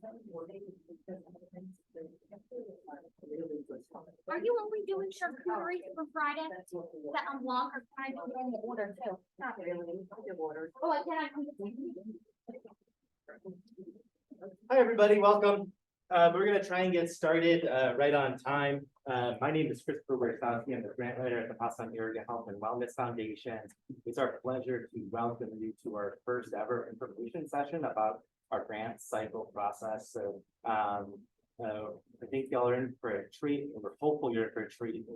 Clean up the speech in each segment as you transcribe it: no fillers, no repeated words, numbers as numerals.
Are you only doing charcuterie for Friday? That I'm long or trying to do in the order too? Not really. Oh, I can. Hi, everybody. Welcome. We're going to try and get started right on time. My name is Christopher Wertowski. I'm the grant writer at the Pottstown Area Health and Wellness Foundation. It's our pleasure to welcome you to our first ever information session about our grant cycle process. So I think y'all are in for a treat. We're hopeful you're in for a treat.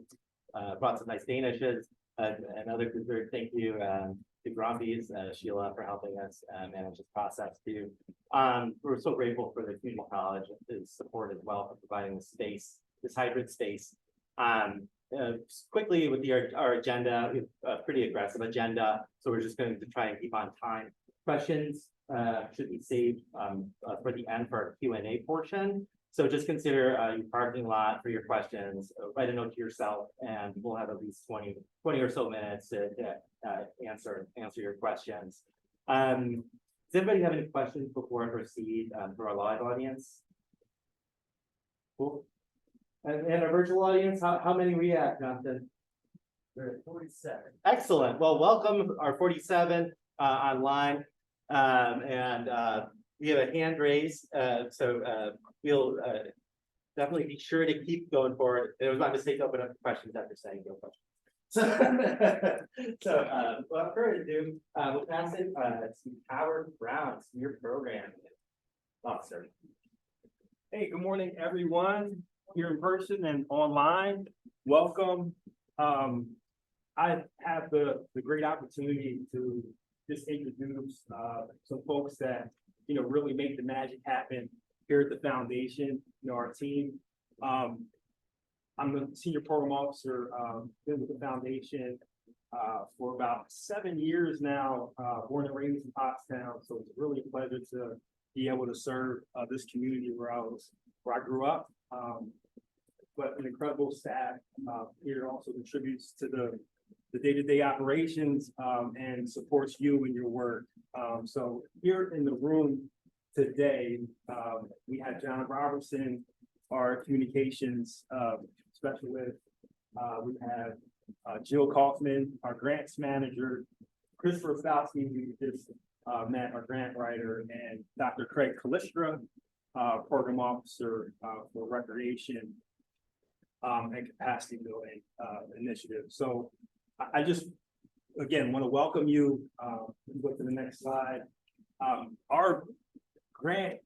Brought some nice Danishes and other dessert. Thank you to Grombies, Sheila, for helping us manage this process too. We're so grateful for the community college and its support as well for providing the space, this hybrid space. Quickly with our agenda, we have a pretty aggressive agenda, so we're just going to try and keep on time. Questions should be saved for the end for our Q&A portion. So just consider your parking lot for your questions. Write a note to yourself, and we'll have at least 20 or so minutes to answer your questions. Does anybody have any questions before I proceed for our live audience? Cool. And our virtual audience, how many we have, Jonathan? 47. Excellent. Well, welcome our 47 online. We have a hand raised, so we'll definitely be sure to keep going forward. It was my mistake to open up the questions after saying no questions. Without further ado, we'll pass it to Howard Brown, Senior Program Officer. Hey, good morning, everyone here in person and online. Welcome. I have the great opportunity to just introduce some folks that really make the magic happen here at the foundation. Our team. I'm the Senior Program Officer, been with the foundation for about 7 years now, born and raised in Pottstown. So it's really a pleasure to be able to serve this community where I grew up. But an incredible staff here also contributes to the day-to-day operations and supports you in your work. So here in the room today, we have John Robertson, our communications specialist. We have Jill Kaufman, our grants manager, Christopher Wertowski, who just met, our grant writer, and Dr. Craig Kalistra, program officer for recreation and capacity building initiative. So I just, again, want to welcome you. Go to the next slide. Our grant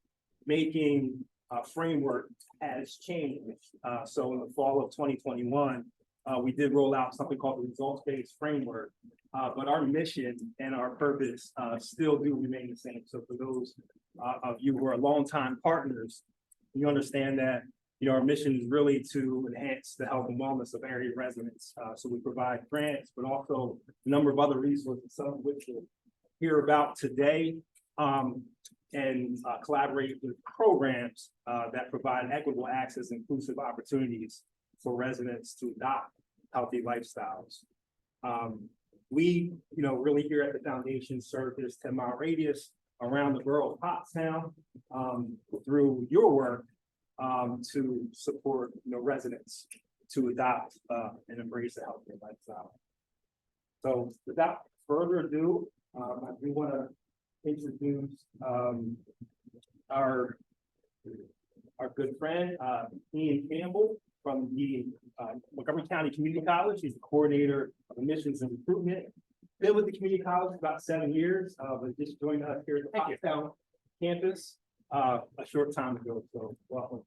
making framework has changed. So in the fall of 2021, we did roll out something called the results-based framework, but our mission and our purpose still do remain the same. So for those of you who are longtime partners, you understand that our mission is really to enhance the health and wellness of area residents. So we provide grants, but also a number of other resources, some of which you'll hear about today, and collaborate with programs that provide equitable access, inclusive opportunities for residents to adopt healthy lifestyles. We, really here at the foundation serve this 10-mile radius around the borough of Pottstown through your work to support residents to adopt and embrace a healthy lifestyle. So without further ado, I do want to introduce our good friend Ian Campbell from the Montgomery County Community College. He's the coordinator of admissions and recruitment. Been with the community college for about 7 years, but just joined us here at the Pottstown campus a short time ago. So welcome.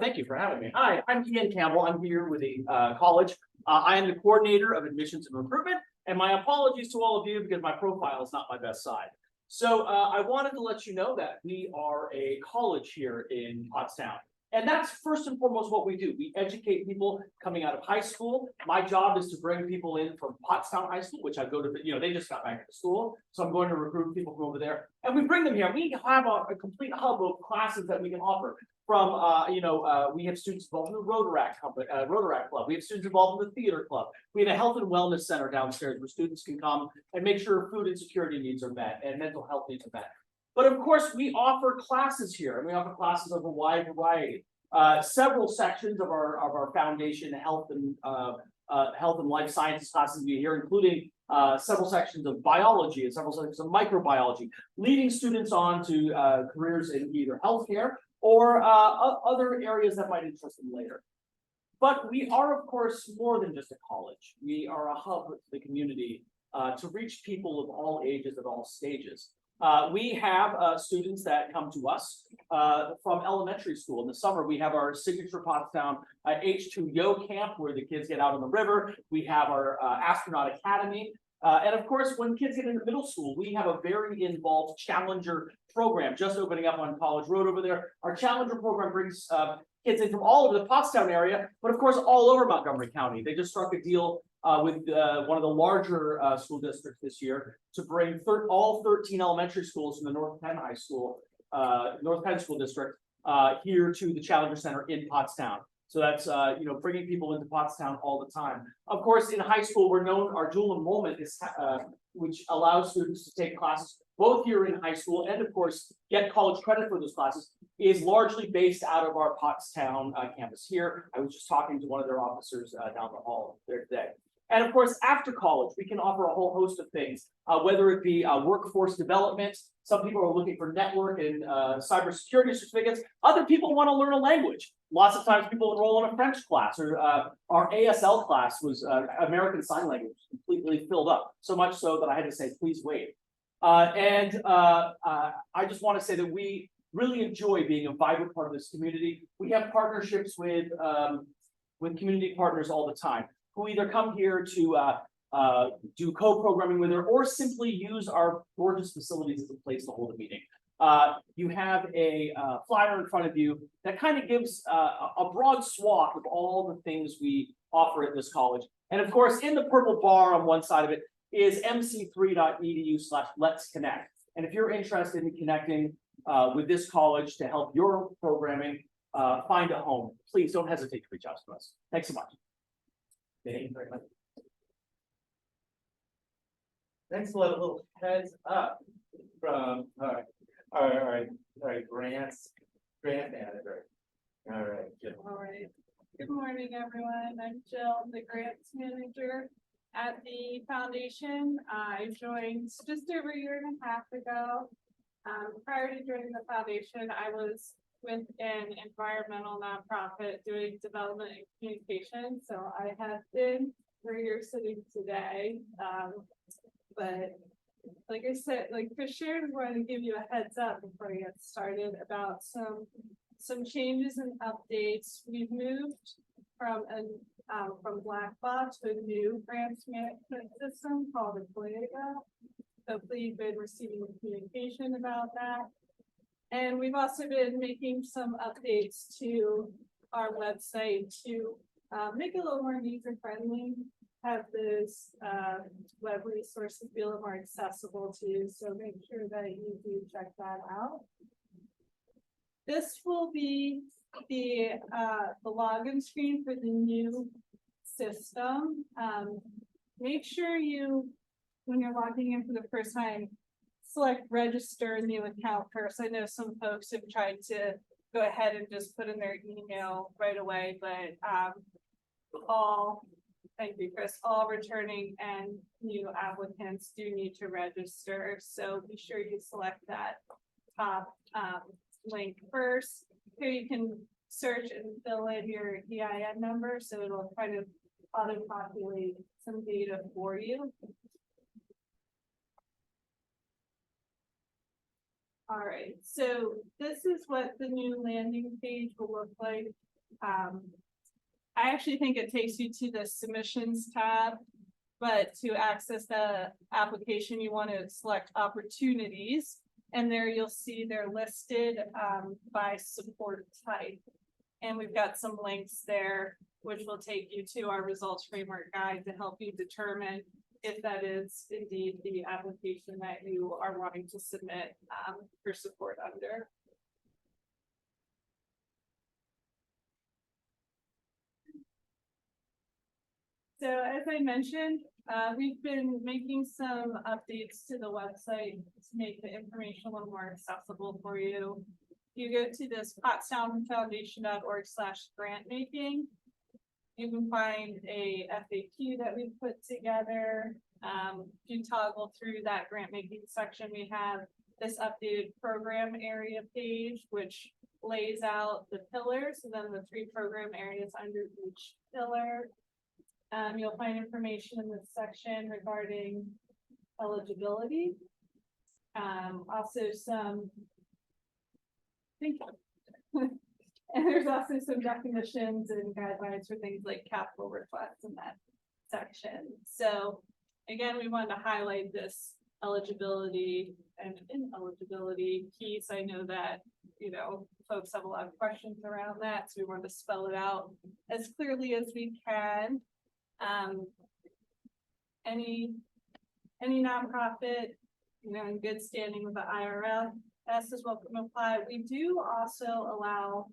Thank you for having me. Hi, I'm Ian Campbell. I'm here with the college. I am the coordinator of admissions and recruitment, and my apologies to all of you because my profile is not my best side. So I wanted to let you know that we are a college here in Pottstown. And that's first and foremost what we do. We educate people coming out of high school. My job is to bring people in from Pottstown High School, which I go to, they just got back into school. So I'm going to recruit people from over there. And we bring them here. We have a complete hub of classes that we can offer. From, we have students involved in the Rotaract Club. We have students involved in the theater club. We have a health and wellness center downstairs where students can come and make sure food insecurity needs are met and mental health needs are met. But of course, we offer classes here, and we offer classes of a wide variety. Several sections of our foundation health and life sciences classes we here, including several sections of biology and several sections of microbiology, leading students on to careers in either healthcare or other areas that might interest them later. But we are, of course, more than just a college. We are a hub for the community to reach people of all ages at all stages. We have students that come to us from elementary school. In the summer, we have our signature Pottstown H2YO camp where the kids get out on the river. We have our astronaut academy. And of course, when kids get into middle school, we have a very involved Challenger program just opening up on College Road over there. Our Challenger program brings kids in from all over the Pottstown area, but of course, all over Montgomery County. They just struck a deal with one of the larger school districts this year to bring all 13 elementary schools from the North Penn High School, North Penn School District here to the Challenger Center in Pottstown. So that's bringing people into Pottstown all the time. Of course, in high school, we're known our dual enrollment is which allows students to take classes both here in high school and of course get college credit for those classes, is largely based out of our Pottstown campus here. I was just talking to one of their officers down the hall there today. And of course, after college, we can offer a whole host of things, whether it be workforce development. Some people are looking for network and cybersecurity certificates. Other people want to learn a language. Lots of times people enroll in a French class, or our ASL class was American Sign Language, completely filled up. So much so that I had to say, please wait. I just want to say that we really enjoy being a vibrant part of this community. We have partnerships with community partners all the time, who either come here to do co-programming with her or simply use our gorgeous facilities as a place to hold a meeting. You have a flyer in front of you that kind of gives a broad swath of all the things we offer at this college. And of course, in the purple bar on one side of it is mc3.edu/let's connect. And if you're interested in connecting with this college to help your programming find a home, please don't hesitate to reach out to us. Thanks so much. Thank you very much. Next, we'll have a little heads up from our grant manager. All right, Jill. All right. Good morning, everyone. I'm Jill, the grants manager at the foundation. I joined just over a year and a half ago. Prior to joining the foundation, I was with an environmental nonprofit doing development and communication. So I have been where you're sitting today. But like I said, like for sure, I want to give you a heads up before I get started about some changes and updates. We've moved from Blackbox to a new grants management system called Applicants. Hopefully you've been receiving communication about that. And we've also been making some updates to our website to make it a little more user friendly, have this web resources be a little more accessible to you. So make sure that you do check that out. This will be the login screen for the new system. Make sure you, when you're logging in for the first time, select register a new account first. I know some folks have tried to go ahead and just put in their email right away, but thank you, Chris, all returning and new applicants do need to register. So be sure you select that top link first. Here you can search and fill in your EIN number, so it'll kind of auto-populate some data for you. All right, so this is what the new landing page will look like. I actually think it takes you to the submissions tab, but to access the application, you want to select opportunities, and there you'll see they're listed by support type. And we've got some links there, which will take you to our results framework guide to help you determine if that is indeed the application that you are wanting to submit for support under. So as I mentioned, we've been making some updates to the website to make the information a little more accessible for you. You go to this pottstownfoundation.org/grant making. You can find a FAQ that we've put together. If you toggle through that grant making section, we have this updated program area page, which lays out the pillars and then the 3 program areas under each pillar. You'll find information in this section regarding eligibility. Also some, and there's also some definitions and guidelines for things like capital requests in that section. So again, we wanted to highlight this eligibility and ineligibility piece. I know that, folks have a lot of questions around that, so we wanted to spell it out as clearly as we can. Any nonprofit, in good standing with the IRS is welcome to apply. We do also allow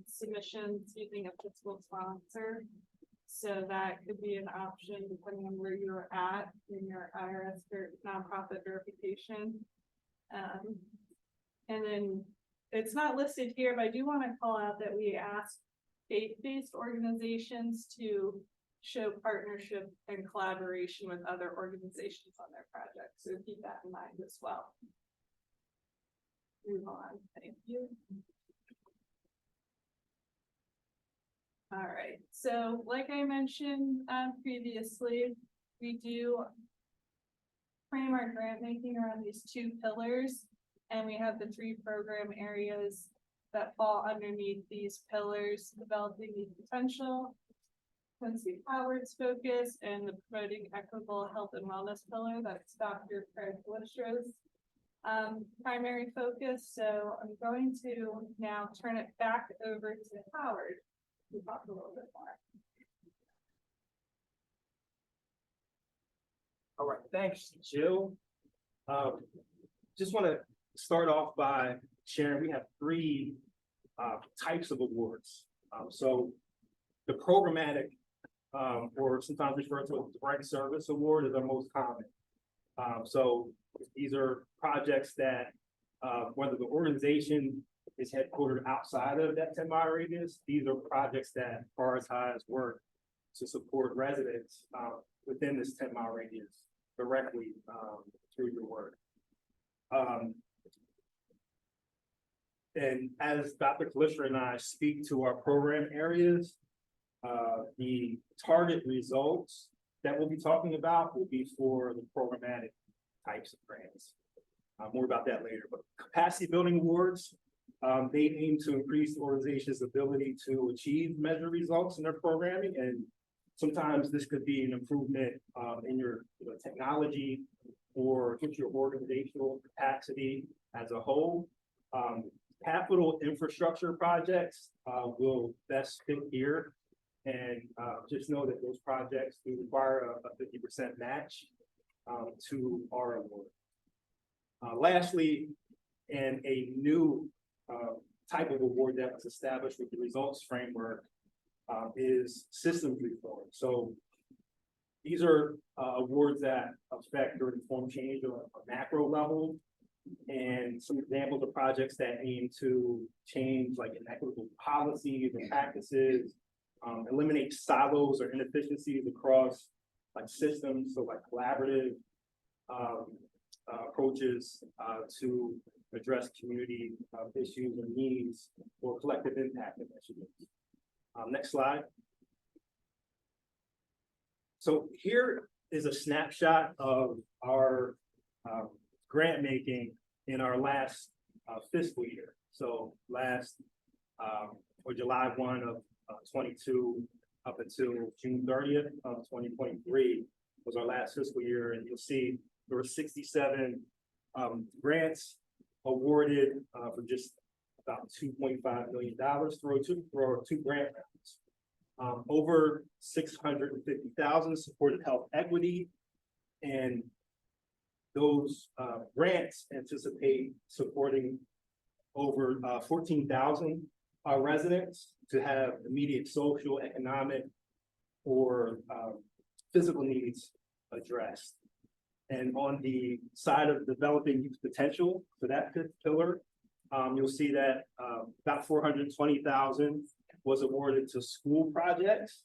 submissions using a fiscal sponsor. So that could be an option depending on where you're at in your IRS or nonprofit verification. And then it's not listed here, but I do want to call out that we ask faith-based organizations to show partnership and collaboration with other organizations on their projects. So keep that in mind as well. Move on, thank you. All right, so like I mentioned previously, we do frame our grant making around these 2 pillars, and we have the 3 program areas that fall underneath these pillars: developing the potential, Quincy Howard's focus, and the promoting equitable health and wellness pillar. That's Dr. Craig Wilstro's primary focus. So I'm going to now turn it back over to Howard to talk a little bit more. All right, thanks, Jill. Just want to start off by sharing, we have 3 types of awards. So the programmatic, or sometimes referred to as the direct service award, is our most common. So these are projects that, whether the organization is headquartered outside of that 10-mile radius, these are projects that prioritize work to support residents within this 10-mile radius directly through your work. And as Dr. Kalisher and I speak to our program areas, the target results that we'll be talking about will be for the programmatic types of grants. More about that later, but capacity building awards, they aim to increase the organization's ability to achieve measured results in their programming. And sometimes this could be an improvement in your technology or just your organizational capacity as a whole. Capital infrastructure projects will best fit here. And just know that those projects do require a 50% match to our award. Lastly, and a new type of award that was established with the results framework is systems reform. So these are awards that affect or inform change on a macro level. And some examples of projects that aim to change like inequitable policies and practices, eliminate silos or inefficiencies across like systems, so like collaborative approaches to address community issues and needs or collective impact initiatives. Next slide. So here is a snapshot of our grant making in our last fiscal year. So last or July 1 of 22 up until June 30th of 2023 was our last fiscal year, and you'll see there were 67 grants awarded for just about $2.5 million through 2 grant rounds. Over 650,000 supported health equity, and those grants anticipate supporting over 14,000 residents to have immediate social, economic, or physical needs addressed. And on the side of developing youth potential for that fifth pillar, you'll see that about 420,000 was awarded to school projects,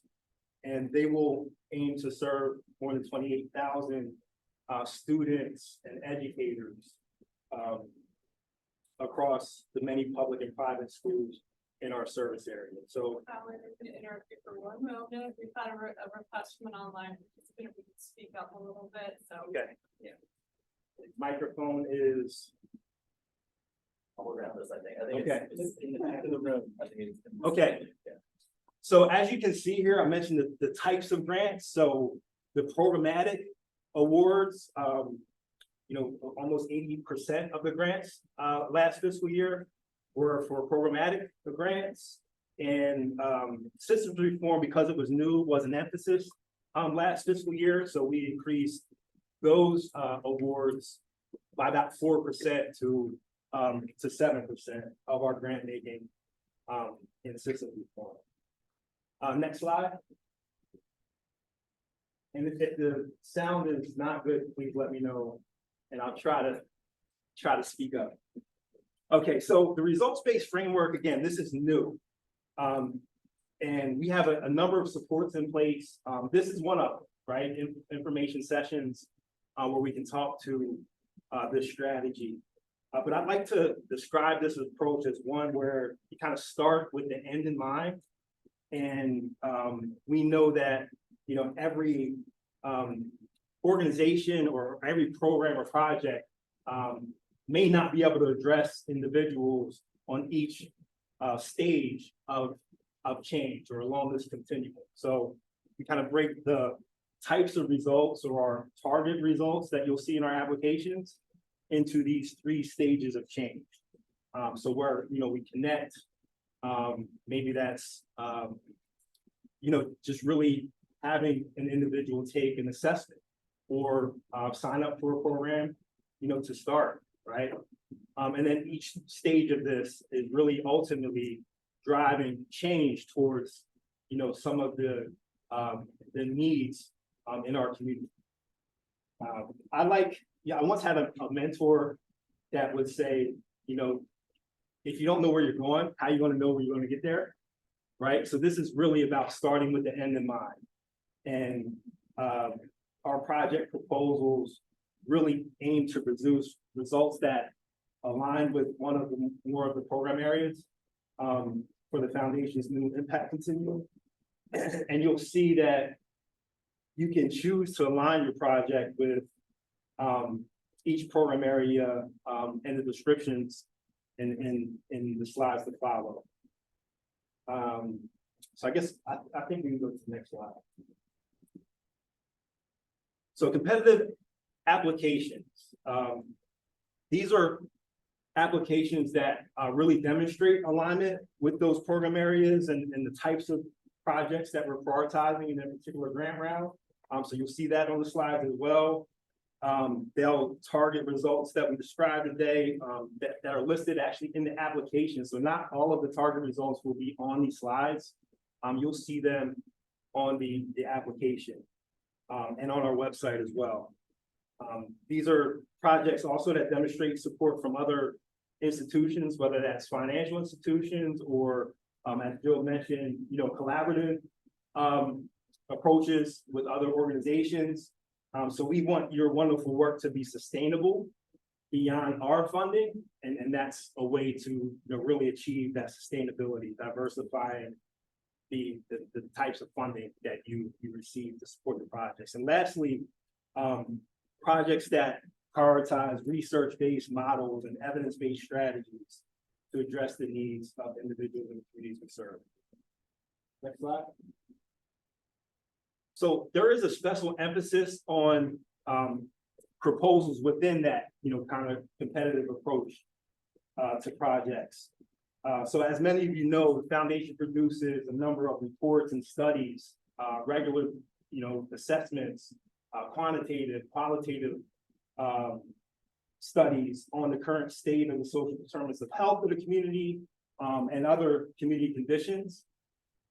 and they will aim to serve more than 28,000 students and educators across the many public and private schools in our service area. So We're going to interrupt you for one moment. We've had a request from an online participant. We can speak up a little bit, so. okay. Yeah. Microphone is I'll grab this, I think. okay. It's in the back of the room. I think it's. Okay. So as you can see here, I mentioned the types of grants. So the programmatic awards, almost 80% of the grants last fiscal year were for programmatic grants. And systems reform, because it was new, was an emphasis last fiscal year. So we increased those awards by about 4% to 7% of our grant making in systems reform. Next slide. And if the sound is not good, please let me know, and I'll try to speak up. Okay, so the results-based framework, again, this is new. And we have a number of supports in place. This is one of them, right? Information sessions where we can talk to this strategy. But I'd like to describe this approach as one where you kind of start with the end in mind. And we know that, every organization or every program or project may not be able to address individuals on each stage of change or along this continuum. So we kind of break the types of results or our target results that you'll see in our applications into these 3 stages of change. So where, we connect, maybe that's, just really having an individual take an assessment or sign up for a program, to start, right? And then each stage of this is really ultimately driving change towards, some of the needs in our community. I once had a mentor that would say, if you don't know where you're going, how are you going to know where you're going to get there? Right? So this is really about starting with the end in mind. And our project proposals really aim to produce results that align with one of the more of the program areas for the foundation's new impact continuum. And you'll see that you can choose to align your project with each program area and the descriptions in the slides to follow. So I guess I think we can go to the next slide. So competitive applications. These are applications that really demonstrate alignment with those program areas and the types of projects that we're prioritizing in a particular grant round. So you'll see that on the slides as well. They'll target results that we described today that are listed actually in the application. So not all of the target results will be on these slides. You'll see them on the application and on our website as well. These are projects also that demonstrate support from other institutions, whether that's financial institutions or, as Jill mentioned, collaborative approaches with other organizations. So we want your wonderful work to be sustainable beyond our funding, and that's a way to really achieve that sustainability, diversifying the types of funding that you receive to support the projects. And lastly, projects that prioritize research-based models and evidence-based strategies to address the needs of individuals and communities we serve. Next slide. So there is a special emphasis on proposals within that, kind of competitive approach to projects. So as many of you know, the foundation produces a number of reports and studies, regular, assessments, quantitative, qualitative studies on the current state of the social determinants of health of the community and other community conditions.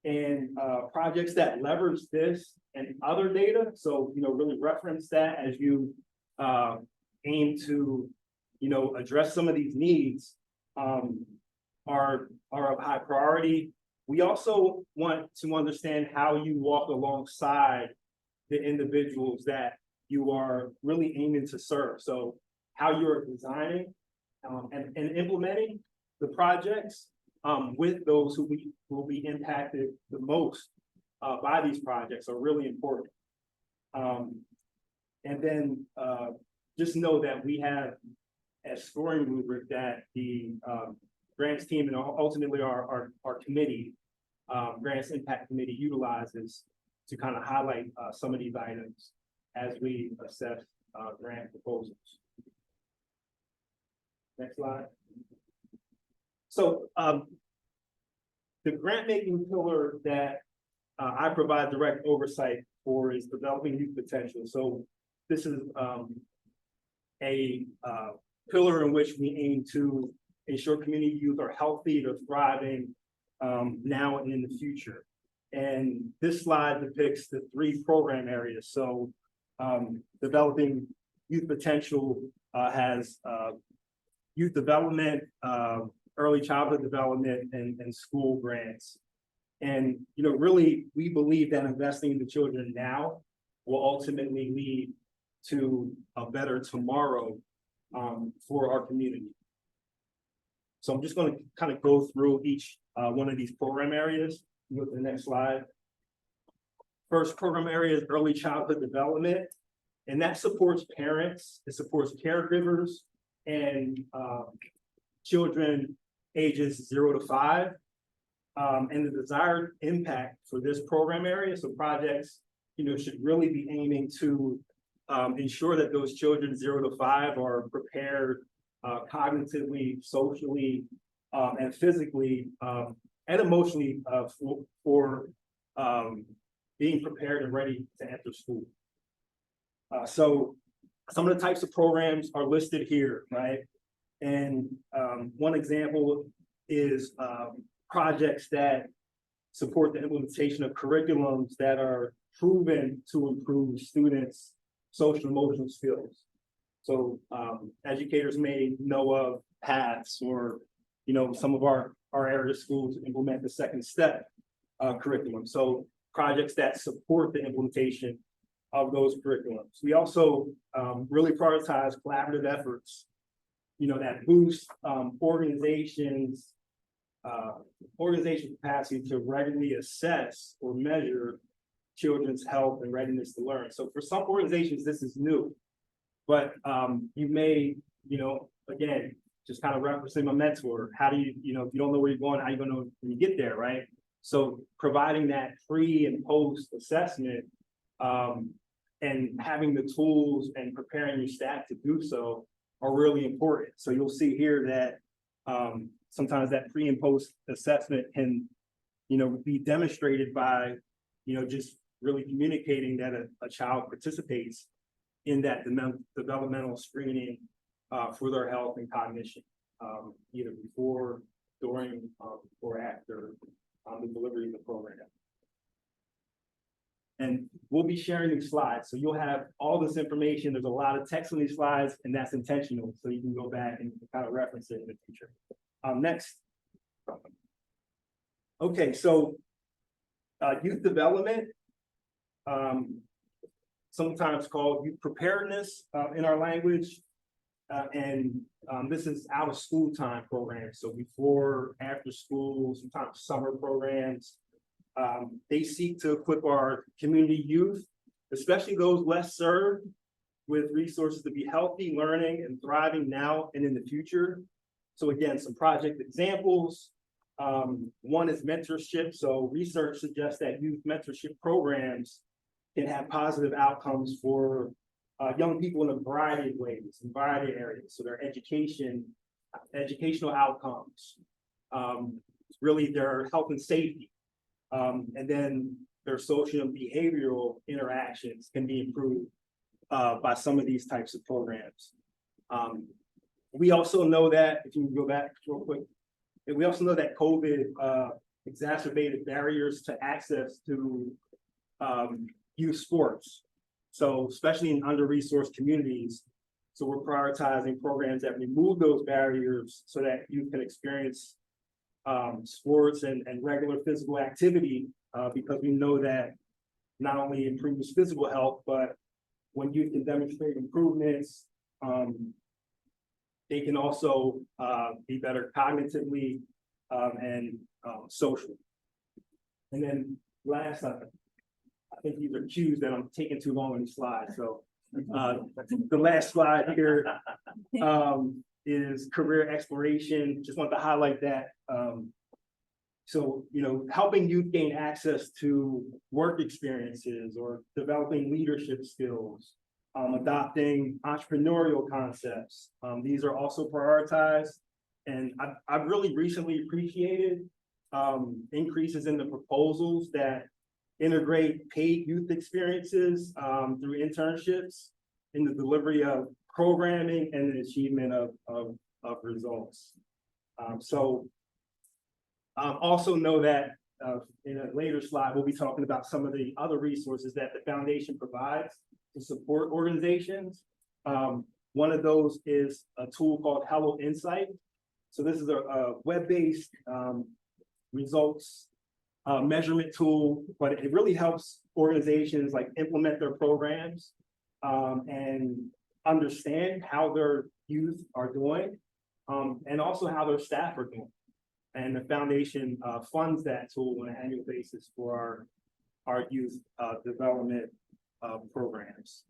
and projects that leverage this and other data. So, really reference that as you aim to, address some of these needs are of high priority. We also want to understand how you walk alongside the individuals that you are really aiming to serve. So how you're designing and implementing the projects with those who will be impacted the most by these projects are really important. And then just know that we have a scoring rubric that the grants team and ultimately our committee, grants impact committee, utilizes to kind of highlight some of these items as we assess grant proposals. Next slide. So the grant making pillar that I provide direct oversight for is developing youth potential. So this is a pillar in which we aim to ensure community youth are healthy, they're thriving now and in the future. And this slide depicts the 3 program areas. So developing youth potential has youth development, early childhood development, and school grants. And, really, we believe that investing in the children now will ultimately lead to a better tomorrow for our community. So I'm just going to kind of go through each one of these program areas. Go to the next slide. First program area is early childhood development, and that supports parents, it supports caregivers, and children ages 0 to 5. And the desired impact for this program area, so projects, should really be aiming to ensure that those children 0 to 5 are prepared cognitively, socially, and physically, and emotionally for being prepared and ready to enter school. So some of the types of programs are listed here, right? And one example is projects that support the implementation of curriculums that are proven to improve students' social emotional skills. So educators may know of paths or, some of our area schools implement the second step curriculum. So projects that support the implementation of those curriculums. We also really prioritize collaborative efforts, that boost organization capacity to regularly assess or measure children's health and readiness to learn. So for some organizations, this is new, but you may, again, just kind of referencing my mentor, how do you, if you don't know where you're going, how are you going to know when you get there, right? So providing that pre and post assessment and having the tools and preparing your staff to do so are really important. So you'll see here that sometimes that pre and post assessment can, be demonstrated by, just really communicating that a child participates in that developmental screening for their health and cognition, either before, during, or after the delivery of the program. And we'll be sharing these slides. So you'll have all this information. There's a lot of text on these slides, and that's intentional. So you can go back and kind of reference it in the future. Next. Okay, so youth development, sometimes called youth preparedness in our language. And this is out of school time programs. So before, after school, sometimes summer programs. They seek to equip our community youth, especially those less served, with resources to be healthy, learning, and thriving now and in the future. So again, some project examples. One is mentorship. So research suggests that youth mentorship programs can have positive outcomes for young people in a variety of ways, in a variety of areas. So their educational outcomes, really their health and safety, and then their social and behavioral interactions can be improved by some of these types of programs. We also know that, if you can go back real quick, we also know that COVID exacerbated barriers to access to youth sports. So especially in under-resourced communities. So we're prioritizing programs that remove those barriers so that you can experience sports and regular physical activity, because we know that not only improves physical health, but when you can demonstrate improvements, they can also be better cognitively and socially. And then last, I think these are cues that I'm taking too long on the slide. So the last slide here is career exploration. Just want to highlight that. So, helping youth gain access to work experiences or developing leadership skills, adopting entrepreneurial concepts. These are also prioritized. And I've really recently appreciated increases in the proposals that integrate paid youth experiences through internships in the delivery of programming and the achievement of results. Also know that in a later slide, we'll be talking about some of the other resources that the foundation provides to support organizations. One of those is a tool called Hello Insight. So this is a web-based results measurement tool, but it really helps organizations like implement their programs and understand how their youth are doing and also how their staff are doing. And the foundation funds that tool on an annual basis for our youth development programs.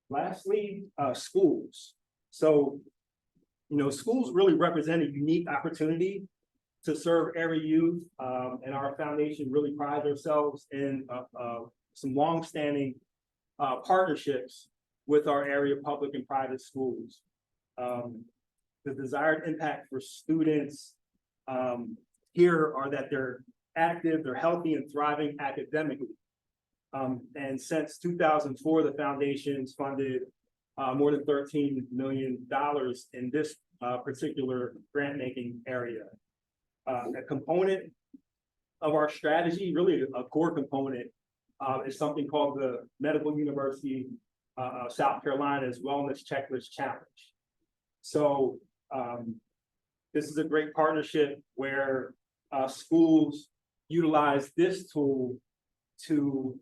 Lastly, schools. So, schools really represent a unique opportunity to serve every youth, and our foundation really prides ourselves in some longstanding partnerships with our area public and private schools. The desired impact for students here are that they're active, they're healthy and thriving academically. And since 2004, the foundation's funded more than $13 million in this particular grant-making area. A component of our strategy, really a core component, is something called the Medical University of South Carolina's Wellness Checklist Challenge. So this is a great partnership where schools utilize this tool to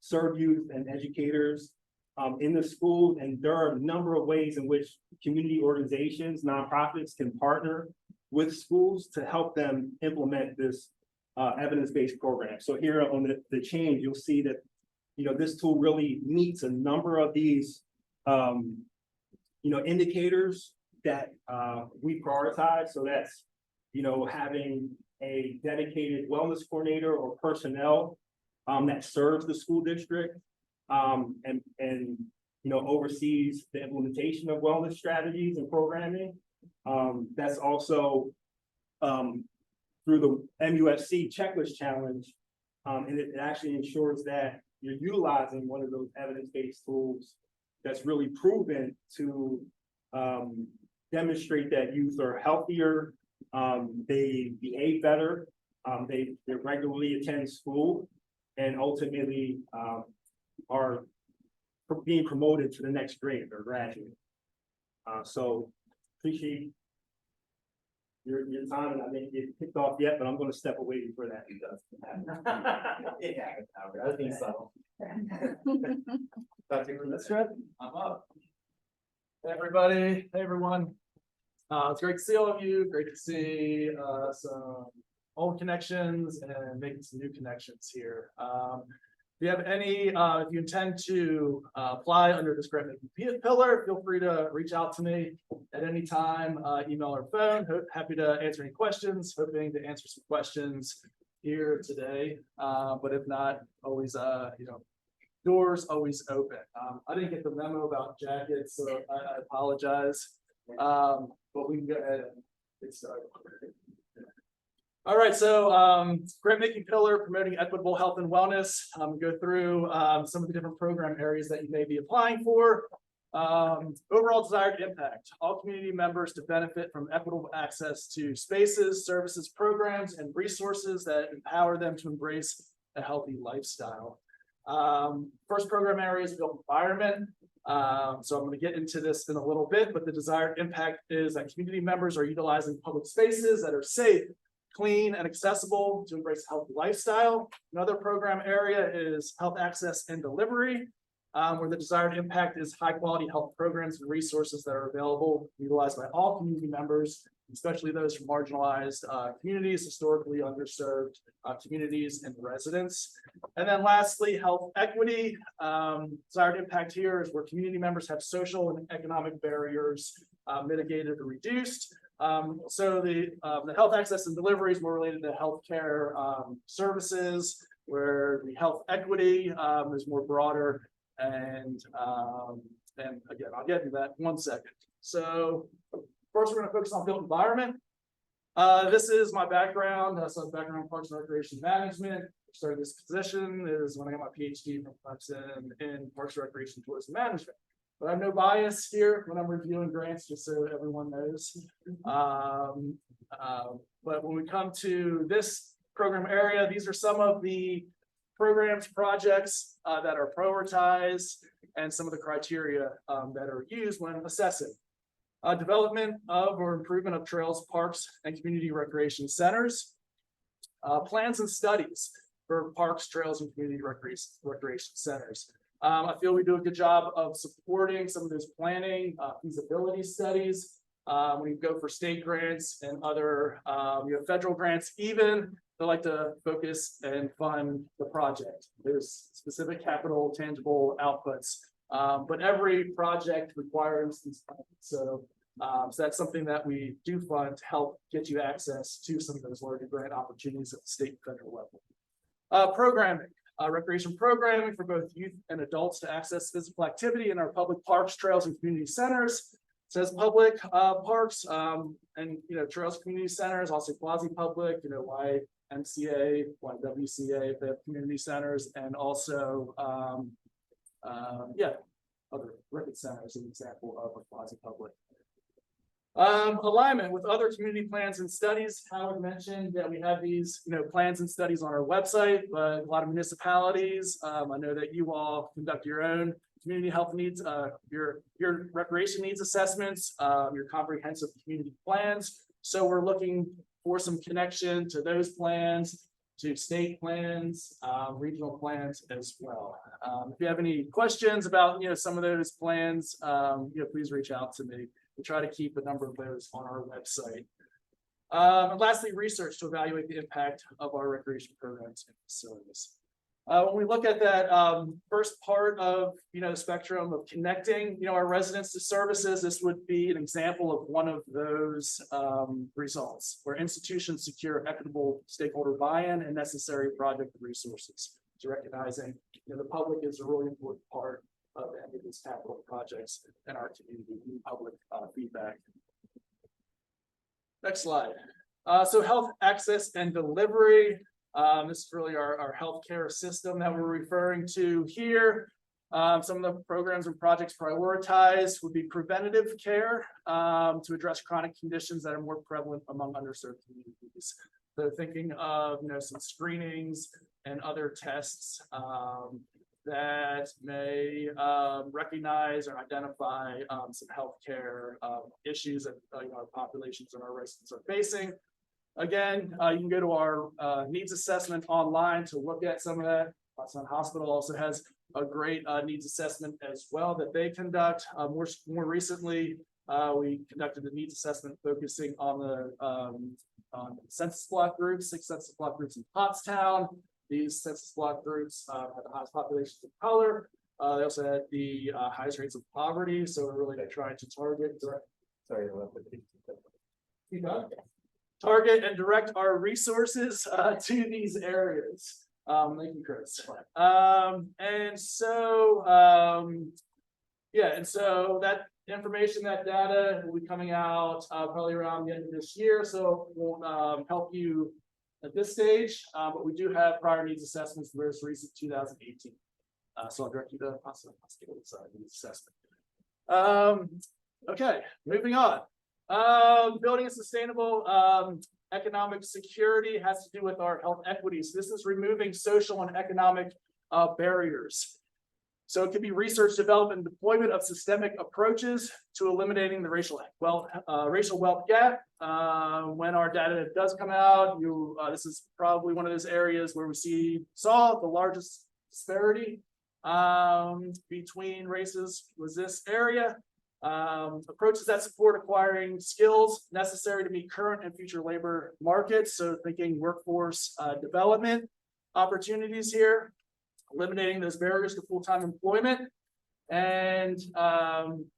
serve youth and educators in the school. And there are a number of ways in which community organizations, nonprofits can partner with schools to help them implement this evidence-based program. So here on the change, you'll see that, this tool really meets a number of these, indicators that we prioritize. So that's, having a dedicated wellness coordinator or personnel that serves the school district and oversees the implementation of wellness strategies and programming. That's also through the MUSC checklist challenge, and it actually ensures that you're utilizing one of those evidence-based tools that's really proven to demonstrate that youth are healthier, they behave better, they regularly attend school, and ultimately are being promoted to the next grade or graduate. So appreciate your time, and I didn't get kicked off yet, but I'm going to step away before that does. Yeah, I was being subtle. That's right. I'm up. Hey, everybody. Hey, everyone. It's great to see all of you. Great to see some old connections and making some new connections here. If you have any, if you intend to apply under this grant making pillar, feel free to reach out to me at any time, email or phone. Happy to answer any questions, hoping to answer some questions here today. But if not, always, doors always open. I didn't get the memo about jackets, so I apologize. But we can go ahead and get started. All right, so grant making pillar, promoting equitable health and wellness. Go through some of the different program areas that you may be applying for. Overall desired impact, all community members to benefit from equitable access to spaces, services, programs, and resources that empower them to embrace a healthy lifestyle. First program area is built environment. So I'm going to get into this in a little bit, but the desired impact is that community members are utilizing public spaces that are safe, clean, and accessible to embrace a healthy lifestyle. Another program area is health access and delivery, where the desired impact is high quality health programs and resources that are available, utilized by all community members, especially those from marginalized communities, historically underserved communities and residents. And then lastly, health equity. Desired impact here is where community members have social and economic barriers mitigated or reduced. So the health access and delivery is more related to healthcare services, where the health equity is more broader. And again, I'll get into that in 1 second. So first, we're going to focus on built environment. This is my background. So background in Parks and Recreation Management. Started this position is when I got my PhD from Pottstown in Parks and Recreation Tourism Management. But I have no bias here when I'm reviewing grants, just so everyone knows. But when we come to this program area, these are some of the programs, projects that are prioritized, and some of the criteria that are used when assessing. Development of or improvement of trails, parks, and community recreation centers. Plans and studies for parks, trails, and community recreation centers. I feel we do a good job of supporting some of those planning, feasibility studies. When you go for state grants and other federal grants, even they like to focus and fund the project. There's specific capital, tangible outputs, but every project requires these funds. So that's something that we do fund to help get you access to some of those larger grant opportunities at the state and federal level. Programming, recreation programming for both youth and adults to access physical activity in our public parks, trails, and community centers. It says public parks and trails, community centers, also quasi-public, YMCA, YWCA, if they have community centers, and also other record centers, an example of a quasi-public. Alignment with other community plans and studies. Howard mentioned that we have these, plans and studies on our website, but a lot of municipalities, I know that you all conduct your own community health needs, your recreation needs assessments, your comprehensive community plans. So we're looking for some connection to those plans, to state plans, regional plans as well. If you have any questions about, some of those plans, please reach out to me. We try to keep a number of those on our website. And lastly, research to evaluate the impact of our recreation programs and facilities. When we look at that first part of the spectrum of connecting our residents to services, this would be an example of one of those results, where institutions secure equitable stakeholder buy-in and necessary project resources. So recognizing the public is a really important part of any of these capital projects in our community, public feedback. Next slide. So health access and delivery. This is really our healthcare system that we're referring to here. Some of the programs and projects prioritized would be preventative care to address chronic conditions that are more prevalent among underserved communities. So thinking of some screenings and other tests that may recognize or identify some healthcare issues that our populations and our residents are facing. Again, you can go to our needs assessment online to look at some of that. Pottstown Hospital also has a great needs assessment as well that they conduct. More recently, we conducted a needs assessment focusing on the census block groups, 6 census block groups in Pottstown. These census block groups had the highest populations of color. They also had the highest rates of poverty. So we're really trying to target and direct our resources to these areas. Thank you, Chris. And so that information, that data will be coming out probably around the end of this year. So it won't help you at this stage, but we do have prior needs assessments for this recent 2018. So I'll direct you to Pottstown Hospital's needs assessment. Okay, moving on. Building a sustainable, economic security has to do with our health equities. This is removing social and economic, barriers. So it could be research, development, and deployment of systemic approaches to eliminating the racial wealth gap. When our data does come out, this is probably one of those areas where we saw the largest disparity between races was this area. Approaches that support acquiring skills necessary to meet current and future labor markets. So thinking workforce development opportunities here, eliminating those barriers to full-time employment, and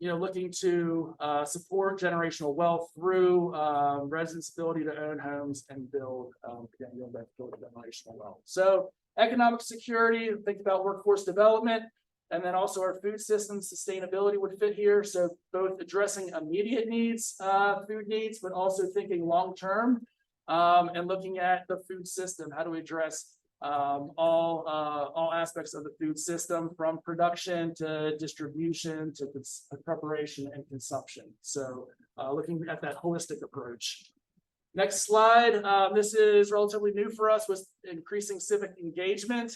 looking to support generational wealth through residents' ability to own homes and build generational wealth. So economic security, think about workforce development, and then also our food system sustainability would fit here. So both addressing immediate needs, food needs, but also thinking long-term and looking at the food system. How do we address all aspects of the food system, from production to distribution to preparation and consumption? So looking at that holistic approach. Next slide. This is relatively new for us, with increasing civic engagement.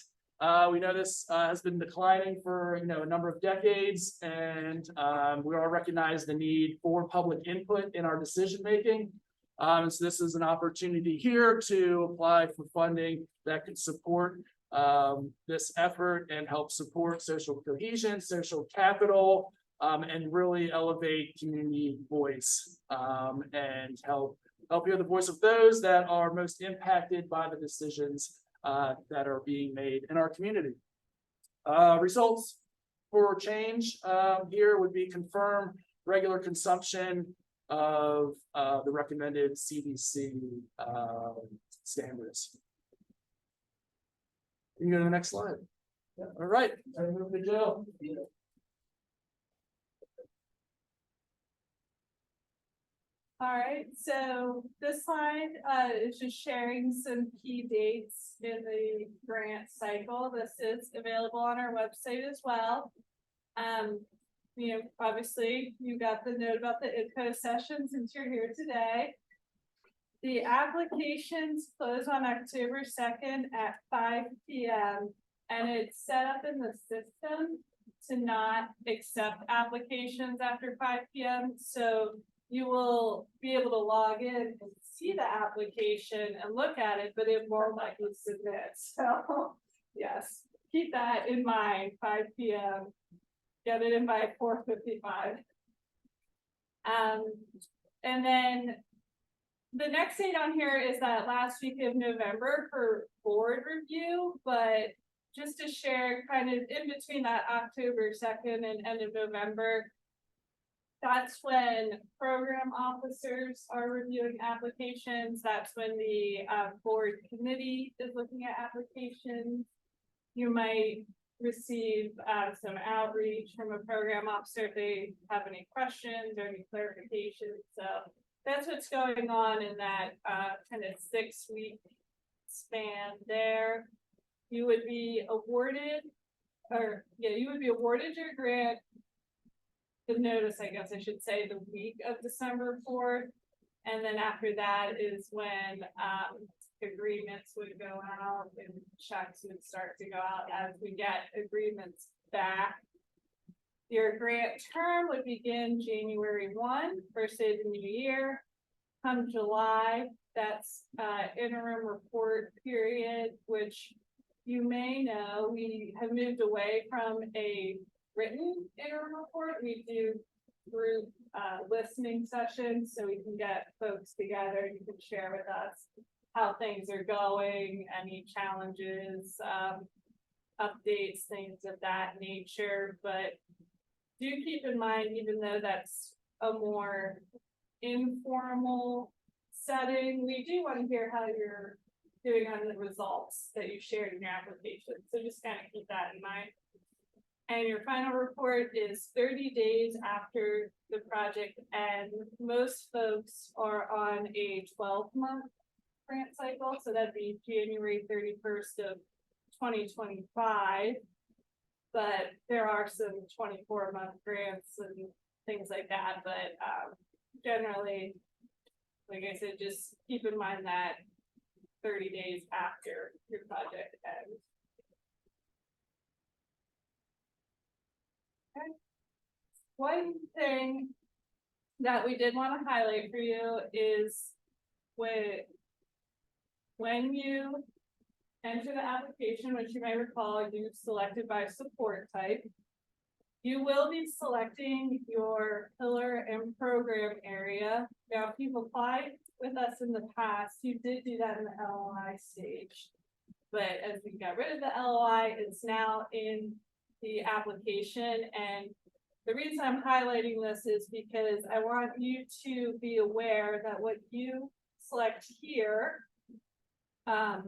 We know this has been declining for a number of decades, and we all recognize the need for public input in our decision making. So this is an opportunity here to apply for funding that could support this effort and help support social cohesion, social capital, and really elevate community voice and help hear the voice of those that are most impacted by the decisions that are being made in our community. Results for change here would be confirm regular consumption of the recommended CDC standards. You can go to the next slide. Yeah. All right, I move to Jill. All right, so this slide is just sharing some key dates in the grant cycle. This is available on our website as well. Obviously you got the note about the IDCO session since you're here today. The applications close on October 2nd at 5 p.m. and it's set up in the system to not accept applications after 5 p.m. So you will be able to log in and see the application and look at it, but it won't let you submit. So yes, keep that in mind. 5 p.m. Get it in by 4:55. And then the next date on here is that last week of November for board review, but just to share, kind of in between that October 2nd and end of November, that's when program officers are reviewing applications. That's when the board committee is looking at applications. You might receive some outreach from a program officer if they have any questions or any clarifications. So that's what's going on in that kind of 6-week span there. You would be awarded, your grant. The notice, I guess I should say, the week of December 4th. And then after that is when agreements would go out and checks would start to go out as we get agreements back. Your grant term would begin January 1, first day of the new year. Come July, that's interim report period, which you may know we have moved away from a written interim report. We do group listening sessions so we can get folks together. You can share with us how things are going, any challenges, updates, things of that nature. But do keep in mind, even though that's a more informal setting, we do want to hear how you're doing on the results that you shared in your application. So just kind of keep that in mind. And your final report is 30 days after the project ends. Most folks are on a 12-month grant cycle, so that'd be January 31st of 2025. But there are some 24-month grants and things like that, but, generally, like I said, just keep in mind that 30 days after your project ends. Okay. One thing that we did want to highlight for you is when you enter the application, which you may recall you've selected by support type, you will be selecting your pillar and program area. Now, if you've applied with us in the past, you did do that in the LOI stage. But as we got rid of the LOI, it's now in the application. And the reason I'm highlighting this is because I want you to be aware that what you select here kind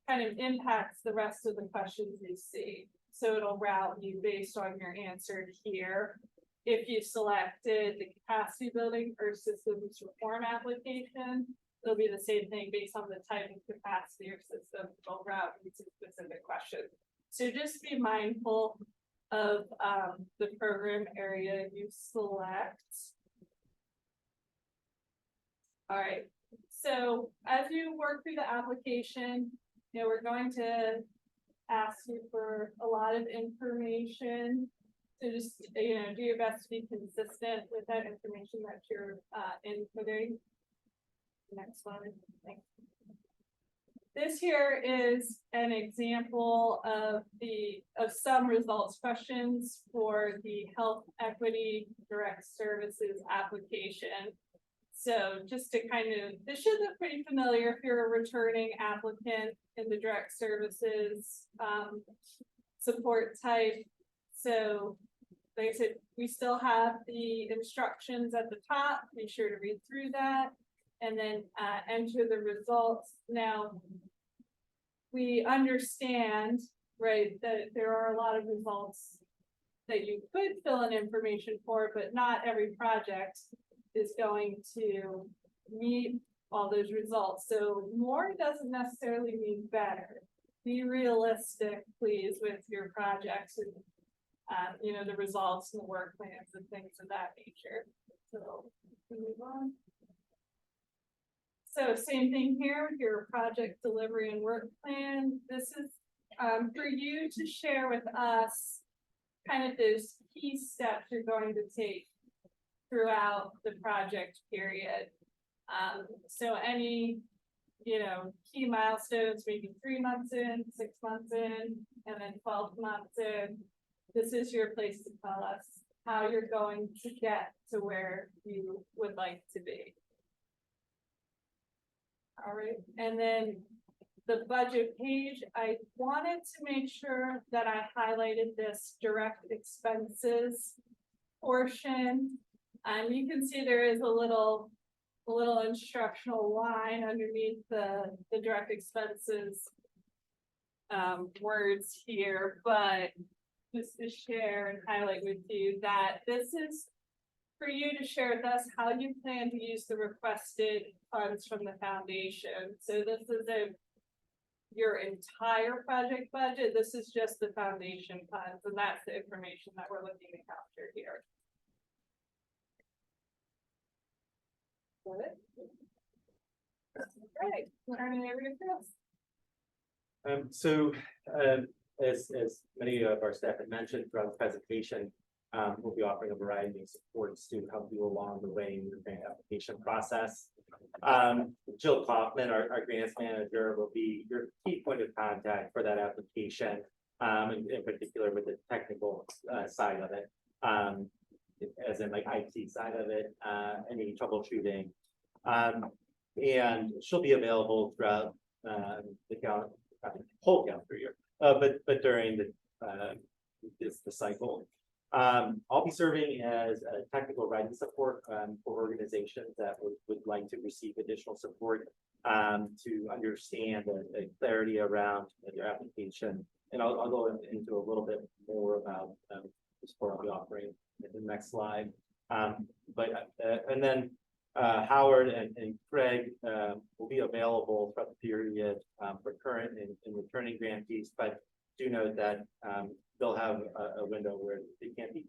of impacts the rest of the questions you see. So it'll route you based on your answer here. If you selected the capacity building or systems reform application, it'll be the same thing based on the type of capacity or system. It'll route you to specific questions. So just be mindful of the program area you select. All right. So as you work through the application, we're going to ask you for a lot of information. So just, do your best to be consistent with that information that you're inputting. Next one. Thanks. This here is an example of some results questions for the health equity direct services application. So just to this should look pretty familiar if you're a returning applicant in the direct services support type. So like I said, we still have the instructions at the top. Make sure to read through that and then enter the results. Now, we understand, right, that there are a lot of results that you could fill in information for, but not every project is going to meet all those results. So more doesn't necessarily mean better. Be realistic, please, with your projects and the results and the work plans and things of that nature. So move on. So same thing here with your project delivery and work plan. This is for you to share with us kind of those key steps you're going to take throughout the project period. So any, key milestones, maybe 3 months in, 6 months in, and then 12 months in. This is your place to tell us how you're going to get to where you would like to be. All right, and then the budget page, I wanted to make sure that I highlighted this direct expenses portion. And you can see there is a little instructional line underneath the direct expenses words here, but just to share and highlight with you that this is for you to share with us how you plan to use the requested funds from the foundation. So this is your entire project budget. This is just the foundation funds, and that's the information that we're looking to capture here. Great. Learning every As many of our staff had mentioned throughout the presentation, we'll be offering a variety of supports to help you along the way in your grant application process. Jill Kaufman, our grants manager, will be your key point of contact for that application, in particular with the technical side of it, as in like IT side of it, any troubleshooting. And she'll be available throughout the whole calendar year, but during the cycle. I'll be serving as a technical writing support for organizations that would like to receive additional support to understand the clarity around their application. And I'll go into a little bit more about the support I'll be offering in the next slide. And then Howard and Craig will be available throughout the period for current and returning grantees, but do note that they'll have a window where they can't be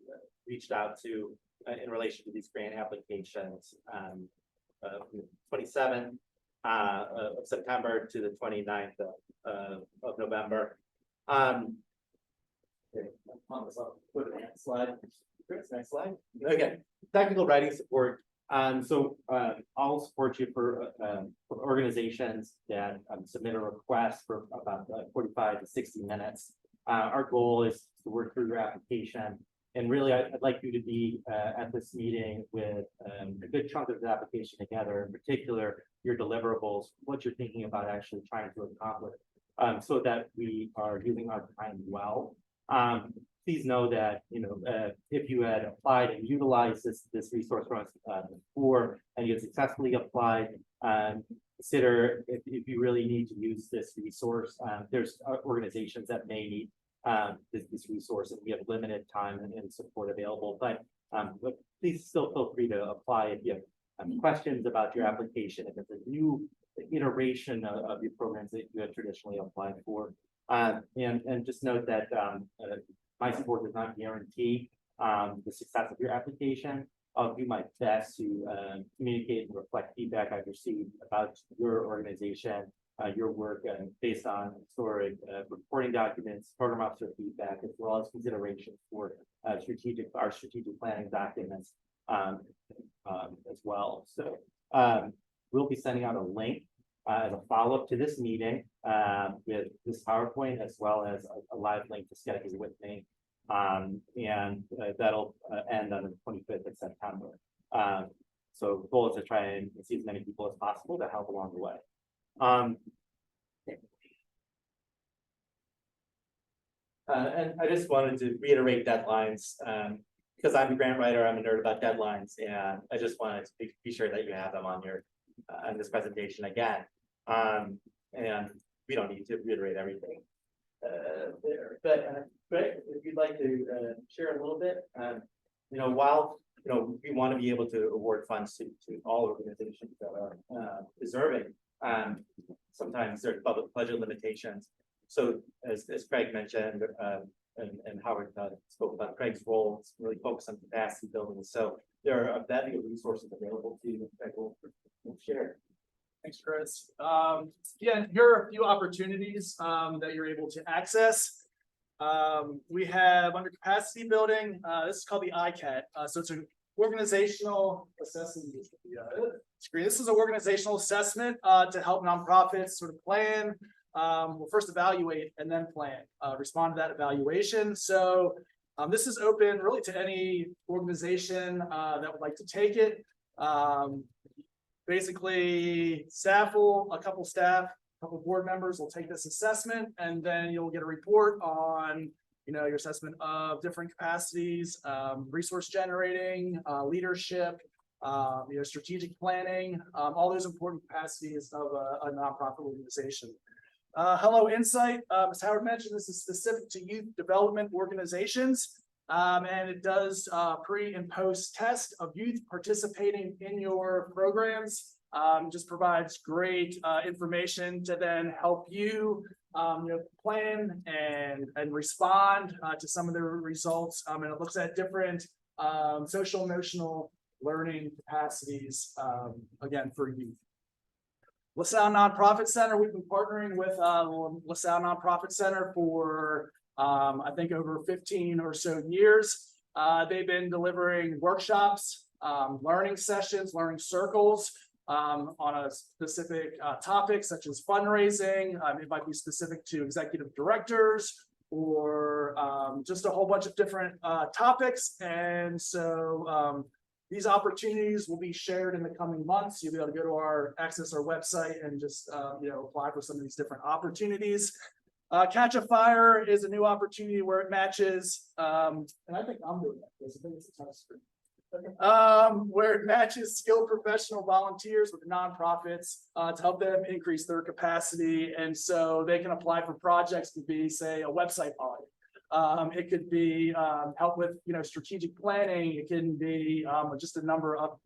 reached out to in relation to these grant applications, 27th of September to the 29th of November. Okay, put it on that slide. Chris, next slide. Okay, technical writing support. I'll support you for organizations that submit a request for about 45 to 60 minutes. Our goal is to work through your application. And really, I'd like you to be at this meeting with a good chunk of the application together, in particular, your deliverables, what you're thinking about actually trying to accomplish, so that we are using our time well. Please know that, if you had applied and utilized this resource from us before, and you had successfully applied, consider if you really need to use this resource. There's organizations that may need this resource, and we have limited time and support available, but please still feel free to apply if you have questions about your application, if it's a new iteration of your programs that you have traditionally applied for. And just note that my support does not guarantee the success of your application. I'll do my best to communicate and reflect feedback I've received about your organization, your work, based on historic reporting documents, program officer feedback, as well as consideration for our strategic planning documents as well. So we'll be sending out a link as a follow-up to this meeting with this PowerPoint, as well as a live link to schedule with me. And that'll end on the 25th of September. So the goal is to try and see as many people as possible to help along the way. And I just wanted to reiterate deadlines, because I'm a grant writer, I'm a nerd about deadlines, and I just wanted to be sure that you have them on your on this presentation again. And we don't need to reiterate everything there, but if you'd like to share a little bit, while we want to be able to award funds to all organizations that are deserving. Sometimes there's budget limitations. So as Craig mentioned, and Howard spoke about Craig's role, it's really focused on capacity building. So there are plenty of resources available to you that we'll share. Thanks, Chris. Yeah, here are a few opportunities that you're able to access. We have under capacity building, this is called the ICAT. So it's an organizational assessment screen. This is an organizational assessment to help nonprofits sort of plan, well, first evaluate and then plan, respond to that evaluation. So this is open really to any organization that would like to take it. Basically, a couple board members will take this assessment, and then you'll get a report on, your assessment of different capacities, resource generating, leadership, strategic planning, all those important capacities of a nonprofit organization. Hello Insight, as Howard mentioned, this is specific to youth development organizations. And it does pre and post test of youth participating in your programs. Just provides great information to then help you, plan and respond to some of the results. And it looks at different social emotional learning capacities, again, for youth. LaSalle Nonprofit Center, we've been partnering with LaSalle Nonprofit Center for I think over 15 or so years. They've been delivering workshops, learning sessions, learning circles on a specific topic such as fundraising. It might be specific to executive directors or just a whole bunch of different topics. And so these opportunities will be shared in the coming months. You'll be able to go to access our website and just apply for some of these different opportunities. Catch a Fire is a new opportunity where it matches, and I think I'm doing that because I think it's a touch screen. Where it matches skilled professional volunteers with nonprofits to help them increase their capacity, and so they can apply for projects to be, say, a website audit. It could be help with strategic planning. It can be just a number of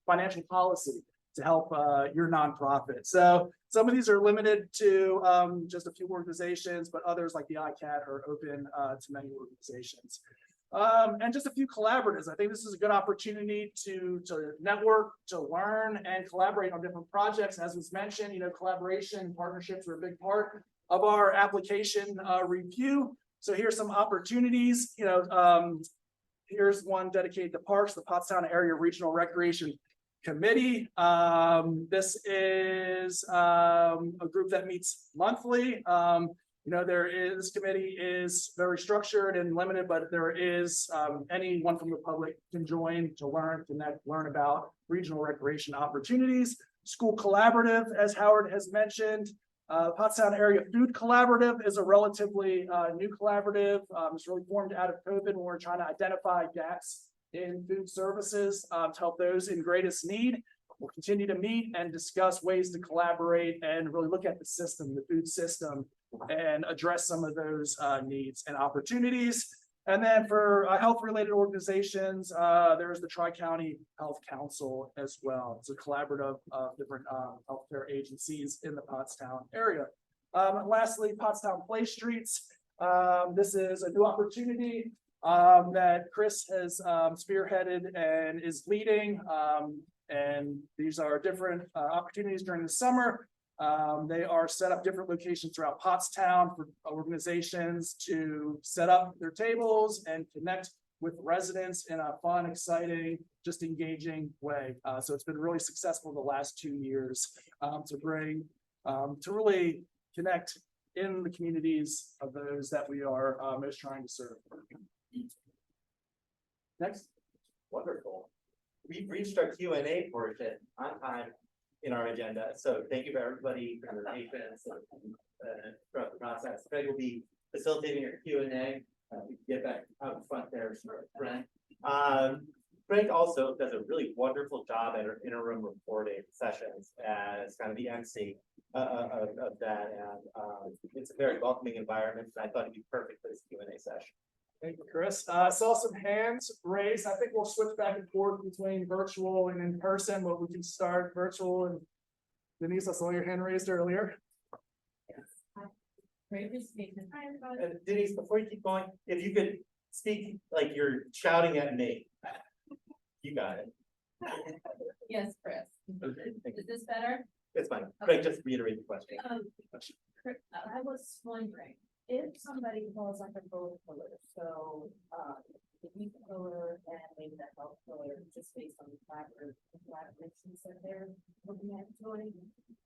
financial policy to help your nonprofit. So some of these are limited to just a few organizations, but others like the ICAT are open to many organizations. And just a few collaboratives. I think this is a good opportunity to network, to learn and collaborate on different projects. As was mentioned, collaboration, partnerships are a big part of our application review. So here's some opportunities, here's one dedicated to parks, the Pottstown Area Regional Recreation Committee. This is a group that meets monthly. This committee is very structured and limited, but there is anyone from the public can join to learn about regional recreation opportunities. School collaborative, as Howard has mentioned. Pottstown Area Food Collaborative is a relatively new collaborative. It's really formed out of COVID when we're trying to identify gaps in food services to help those in greatest need. We'll continue to meet and discuss ways to collaborate and really look at the system, the food system, and address some of those needs and opportunities. And then for health-related organizations, there's the Tri-County Health Council as well. It's a collaborative of different healthcare agencies in the Pottstown area. Lastly, Pottstown Play Streets. This is a new opportunity that Chris has spearheaded and is leading. And these are different opportunities during the summer. They are set up different locations throughout Pottstown for organizations to set up their tables and connect with residents in a fun, exciting, just engaging way. So it's been really successful the last 2 years to really connect in the communities of those that we are most trying to serve. Next. Wonderful. We've reached our Q&A portion on time in our agenda. So thank you for everybody for your patience throughout the process. Craig will be facilitating your Q&A. Get back out front there, Brent. Craig also does a really wonderful job at our interim reporting sessions as kind of the MC of that. And it's a very welcoming environment. And I thought it'd be perfect for this Q&A session. Thank you, Chris. Saw some hands raised. I think we'll switch back and forth between virtual and in person, but we can start virtual. And Denise, I saw your hand raised earlier. And Denise, before you keep going, if you could speak like you're shouting at me. You got it. Yes, Chris. Okay, thank you. Is this better? It's fine. Craig, just reiterate the question. I was wondering, if somebody falls under both pillars, so the youth pillar and maybe the health pillar, just based on the collaborations that they're looking at doing,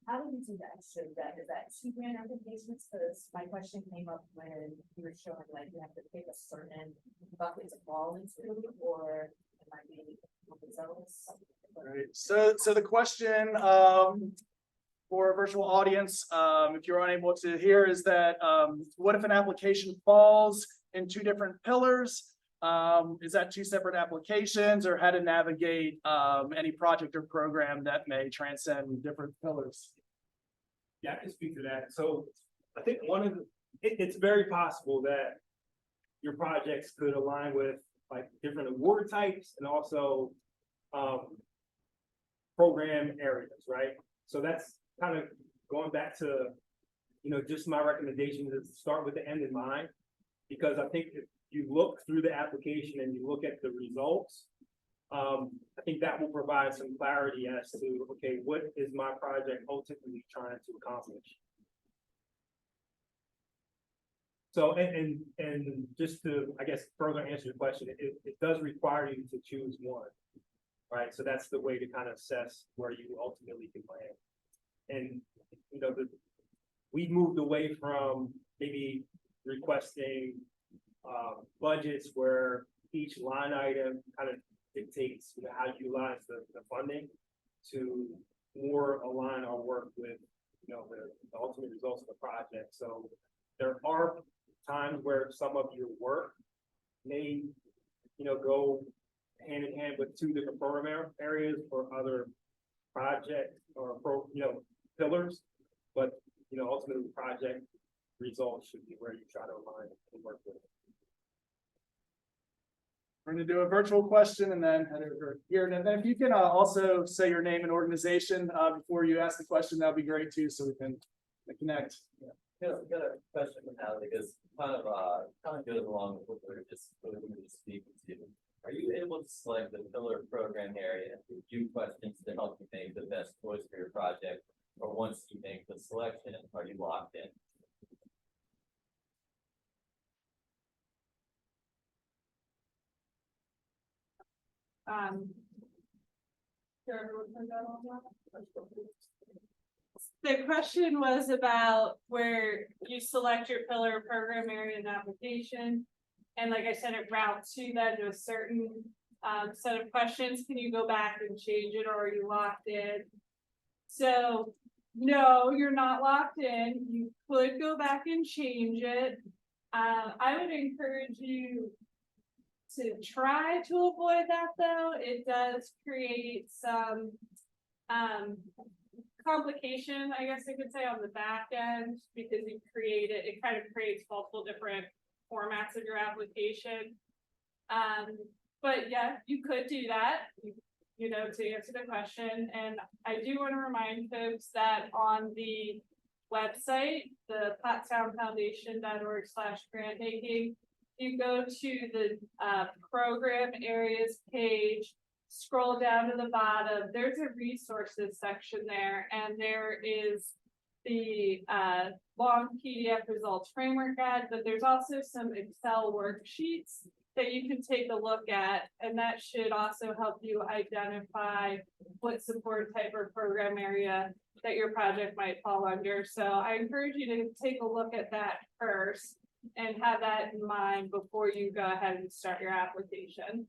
how do we do that? Is that 2 grant applications? Because my question came up when you were showing like you have to pick a certain bucket to fall into, or it might be overzealous. Right. So the question for a virtual audience, if you're unable to hear, is that what if an application falls in 2 different pillars? Is that 2 separate applications, or how to navigate any project or program that may transcend different pillars? Yeah, I can speak to that. So I think it's very possible that your projects could align with like different award types and also program areas, right? So that's kind of going back to, just my recommendation is to start with the end in mind, because I think if you look through the application and you look at the results, I think that will provide some clarity as to, okay, what is my project ultimately trying to accomplish? So, and just to, I guess, further answer the question, it does require you to choose one, right? So that's the way to kind of assess where you ultimately can land. And, we moved away from maybe requesting budgets where each line item kind of dictates how you utilize the funding, to more align our work with the ultimate results of the project. So there are times where some of your work may go hand in hand with 2 different program areas or other project or pillars, but ultimately the project results should be where you try to align and work with. We're going to do a virtual question and then head over here. And then if you can also say your name and organization before you ask the question, that'd be great too, so we can connect. Yeah. Got a question from Natalie, because kind of goes along with what we were just speaking to. Are you able to select the pillar program area and review questions to help you make the best choice for your project? Or once you make the selection, are you locked in? The question was about where you select your pillar program area and application. And like I said, it routes you then to a certain set of questions. Can you go back and change it, or are you locked in? So no, you're not locked in. You could go back and change it. I would encourage you to try to avoid that, though. It does create some complication, I guess I could say, on the back end, because it kind of creates multiple different formats of your application. But yeah, you could do that, you know, to answer the question. And I do want to remind folks that on the website, the pottstownfoundation.org/grant making, you go to the program areas page, scroll down to the bottom, there's a resources section there, and there is the long PDF results framework guide, but there's also some Excel worksheets that you can take a look at, and that should also help you identify what support type or program area that your project might fall under. So I encourage you to take a look at that first and have that in mind before you go ahead and start your application.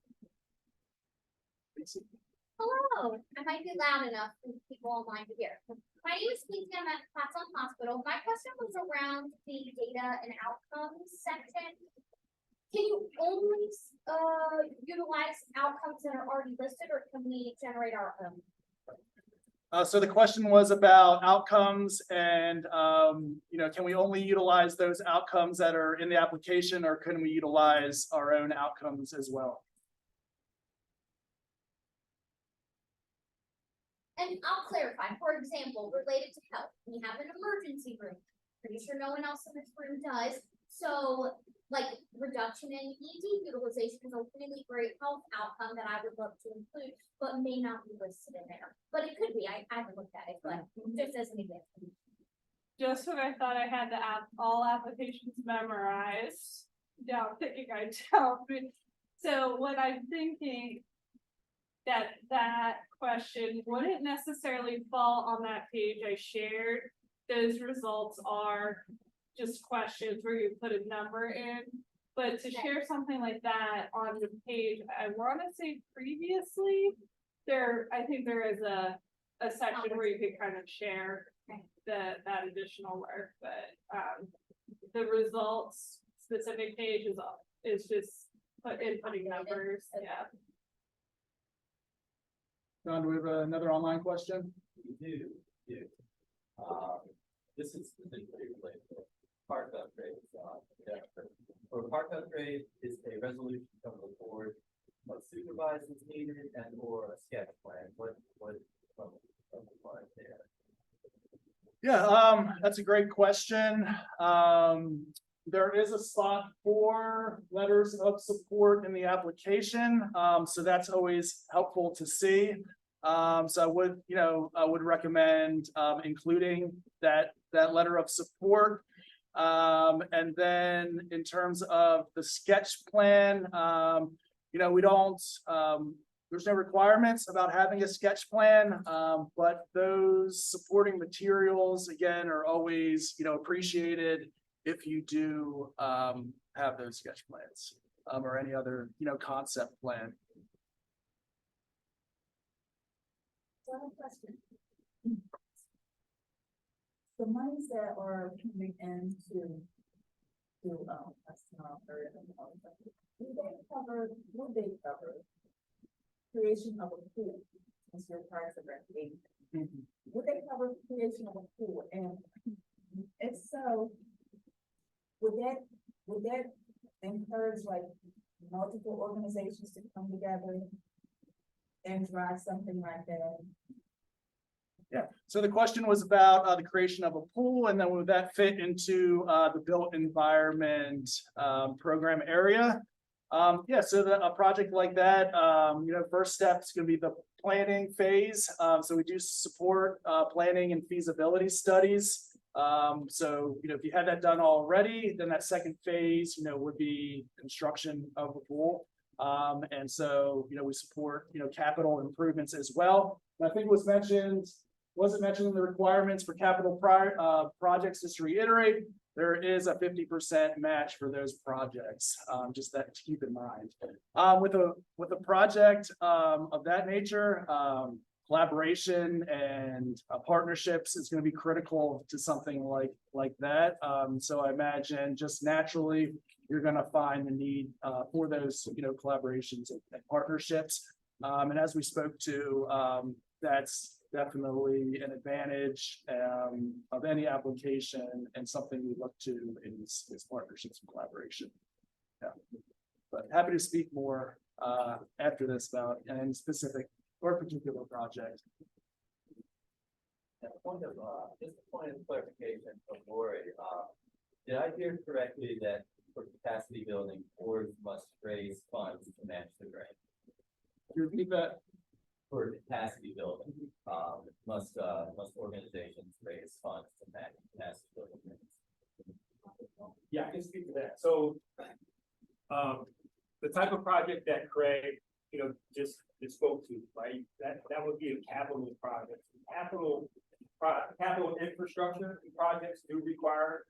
Hello, I might be loud enough for people online to hear. My name is Casey, I'm at Pottstown Hospital. My question was around the data and outcomes section. Can you only utilize outcomes that are already listed, or can we generate our own? So the question was about outcomes and, you know, can we only utilize those outcomes that are in the application, or can we utilize our own outcomes as well? And I'll clarify, for example, related to health, we have an emergency room. Pretty sure no one else in this room does. So like reduction in ED utilization is a really great health outcome that I would love to include, but may not be listed in there. But it could be, I haven't looked at it, but just as an example. Just when I thought I had all applications memorized, now thinking I don't. So what I'm thinking, that question wouldn't necessarily fall on that page I shared. Those results are just questions where you put a number in, but to share something like that on the page, I want to say previously, I think there is a section where you could kind of share that additional work, but the results specific page is just inputting numbers. Yeah. John, do we have another online question? We do. This is specifically related to park upgrades. For park upgrade is a resolution from the board of supervisors needed and or a sketch plan. What from the board there? Yeah, that's a great question. There is a spot for letters of support in the application, so that's always helpful to see. So I would recommend including that letter of support. And then in terms of the sketch plan, we don't. There's no requirements about having a sketch plan, but those supporting materials again are always appreciated if you do have those sketch plans or any other concept plan. Question. The monies that are coming into would they cover creation of a pool? Since your parts of recreation, would they cover creation of a pool? And if so, would that encourage like multiple organizations to come together and drive something like that? Yeah, so the question was about the creation of a pool, and then would that fit into the built environment program area? Yeah, so a project like that, first step is gonna be the planning phase. So we do support planning and feasibility studies. So, if you had that done already, then that second phase, would be construction of the pool. And so, we support, capital improvements as well. And I think wasn't mentioned in the requirements for capital projects, just to reiterate, there is a 50% match for those projects, just that to keep in mind. With a project of that nature, collaboration and partnerships is going to be critical to something like that. So I imagine just naturally you're going to find the need for those collaborations and partnerships. And as we spoke to, that's definitely an advantage of any application and something we look to is partnerships and collaboration. Yeah, but happy to speak more after this about any specific or particular project. Yeah, just a point of clarification from Lori, did I hear correctly that for capacity building, boards must raise funds to match the grant? You repeat that? For capacity building, must organizations raise funds to match capacity building grants? Yeah, I can speak to that. So, the type of project that Craig, just spoke to, right? That would be a capital project. Capital infrastructure projects do require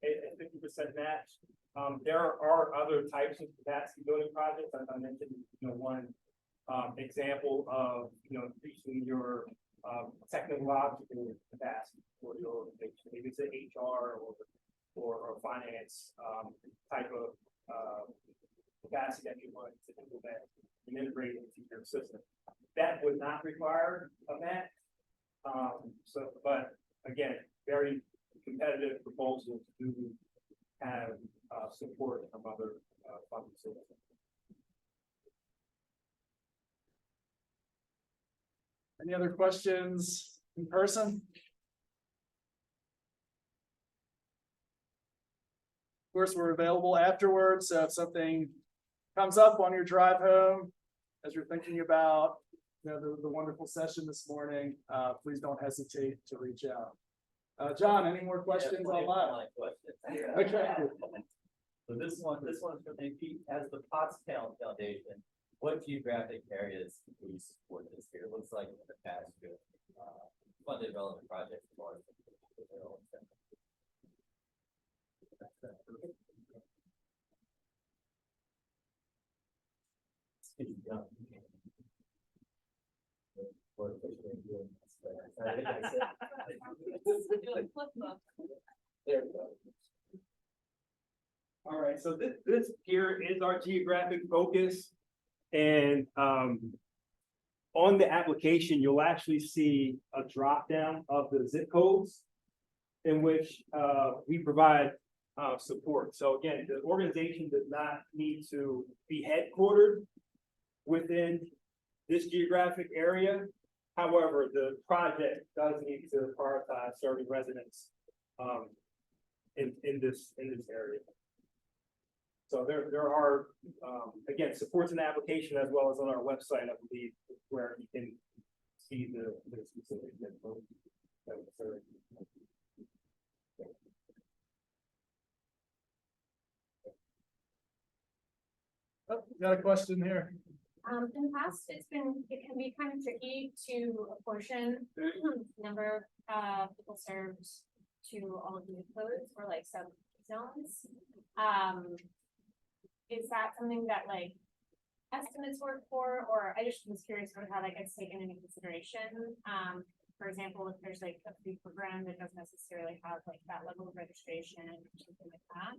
a 50% match. There are other types of capacity building projects, as I mentioned, one example of, increasing your technological capacity for your organization. Maybe it's an HR or finance type of capacity that you want to implement and integrate into your system. That would not require a match. But again, very competitive proposals do have support from other funding sources. Any other questions in person? Of course, we're available afterwards, so if something comes up on your drive home, as you're thinking about the wonderful session this morning, please don't hesitate to reach out. John, any more questions online? Okay. So this one's from Pete. As the Pottstown Foundation, what geographic areas do we support this year? It looks like in the past, funded relevant projects. All right, so this here is our geographic focus. And on the application, you'll actually see a drop down of the zip codes in which we provide support. So again, the organization does not need to be headquartered within this geographic area. However, the project does need to prioritize serving residents in this area. So there are, again, supports in the application as well as on our website, I believe, where you can see the specific info that was served. Oh, got a question here. In the past, it can be kind of tricky to apportion number of people served to all of the codes or like sub zones. Is that something that like estimates work for, or I just was curious about how that gets taken into consideration? For example, if there's like a free program that doesn't necessarily have like that level of registration or something like that.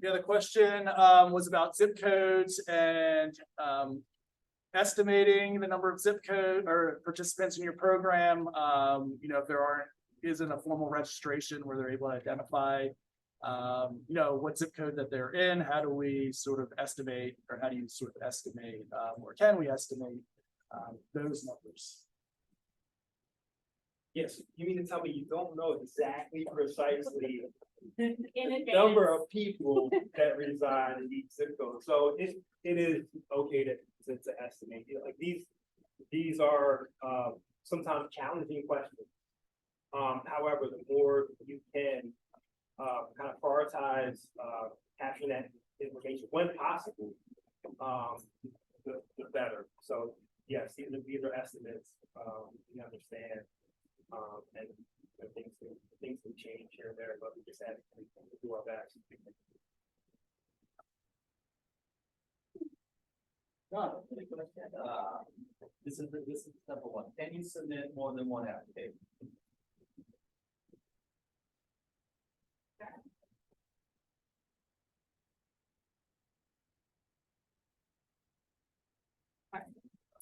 Yeah, the question was about zip codes and estimating the number of zip code or participants in your program. If there isn't a formal registration where they're able to identify what zip code that they're in, how do we sort of estimate, or how do you sort of estimate, or can we estimate those numbers? Yes, you mean to tell me you don't know exactly precisely In the advance. number of people that reside in each zip code? So it is okay to estimate, you know, like these are, sometimes challenging questions. However, the more you can, kind of prioritize, capturing that information when possible, the better. So, yes, these are estimates, we understand, and you know, things can change here and there, but we just have to do our best. No, this is number one. Can you submit more than one application?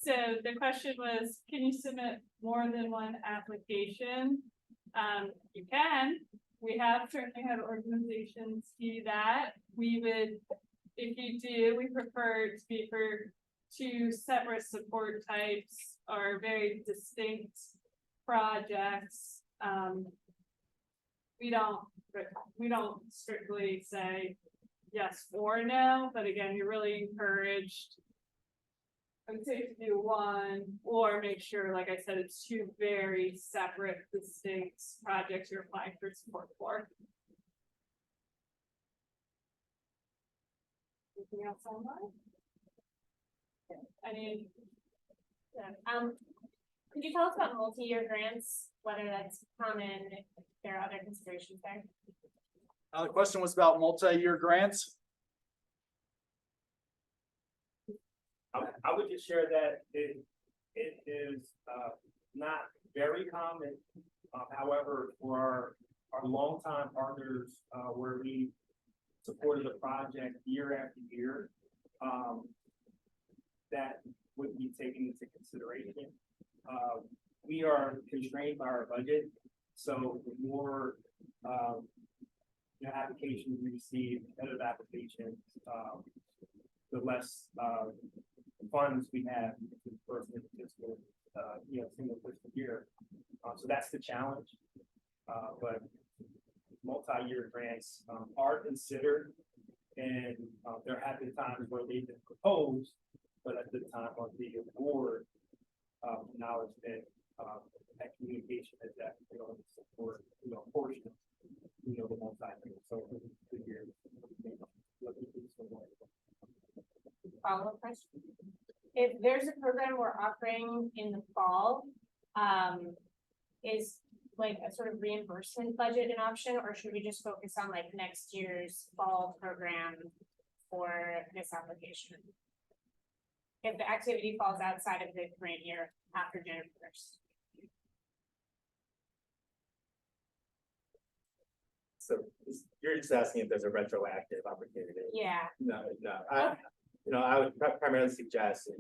So the question was, can you submit more than one application? You can. We have certainly had organizations do that. We would, if you do, we prefer it to be for two separate support types or very distinct projects. We don't strictly say yes or no, but again, you're really encouraged. I would say to do one, or make sure, like I said, it's two very separate, distinct projects you're applying for support for. Anything else online? Any? Yeah, could you tell us about multi-year grants, whether that's common, if there are other considerations there? The question was about multi-year grants. I would just share that it is, not very common. However, for our longtime partners, where we supported a project year after year, that would be taken into consideration. We are constrained by our budget, so the more, you know, applications we receive, competitive applications, the less, funds we have in the first fiscal, you know, single fiscal year. So that's the challenge. But multi-year grants, are considered, and, there have been times where they've been proposed, but at the time of the award, acknowledgement, that communication is that, you know, support, you know, portion, you know, the multi-year. So it's a good year. Follow-up question? If there's a program we're offering in the fall, is like a sort of reimbursement budget an option, or should we just focus on like next year's fall program for this application? If the activity falls outside of the grant year after January 1st. So you're just asking if there's a retroactive opportunity? Yeah. No, I would primarily suggest,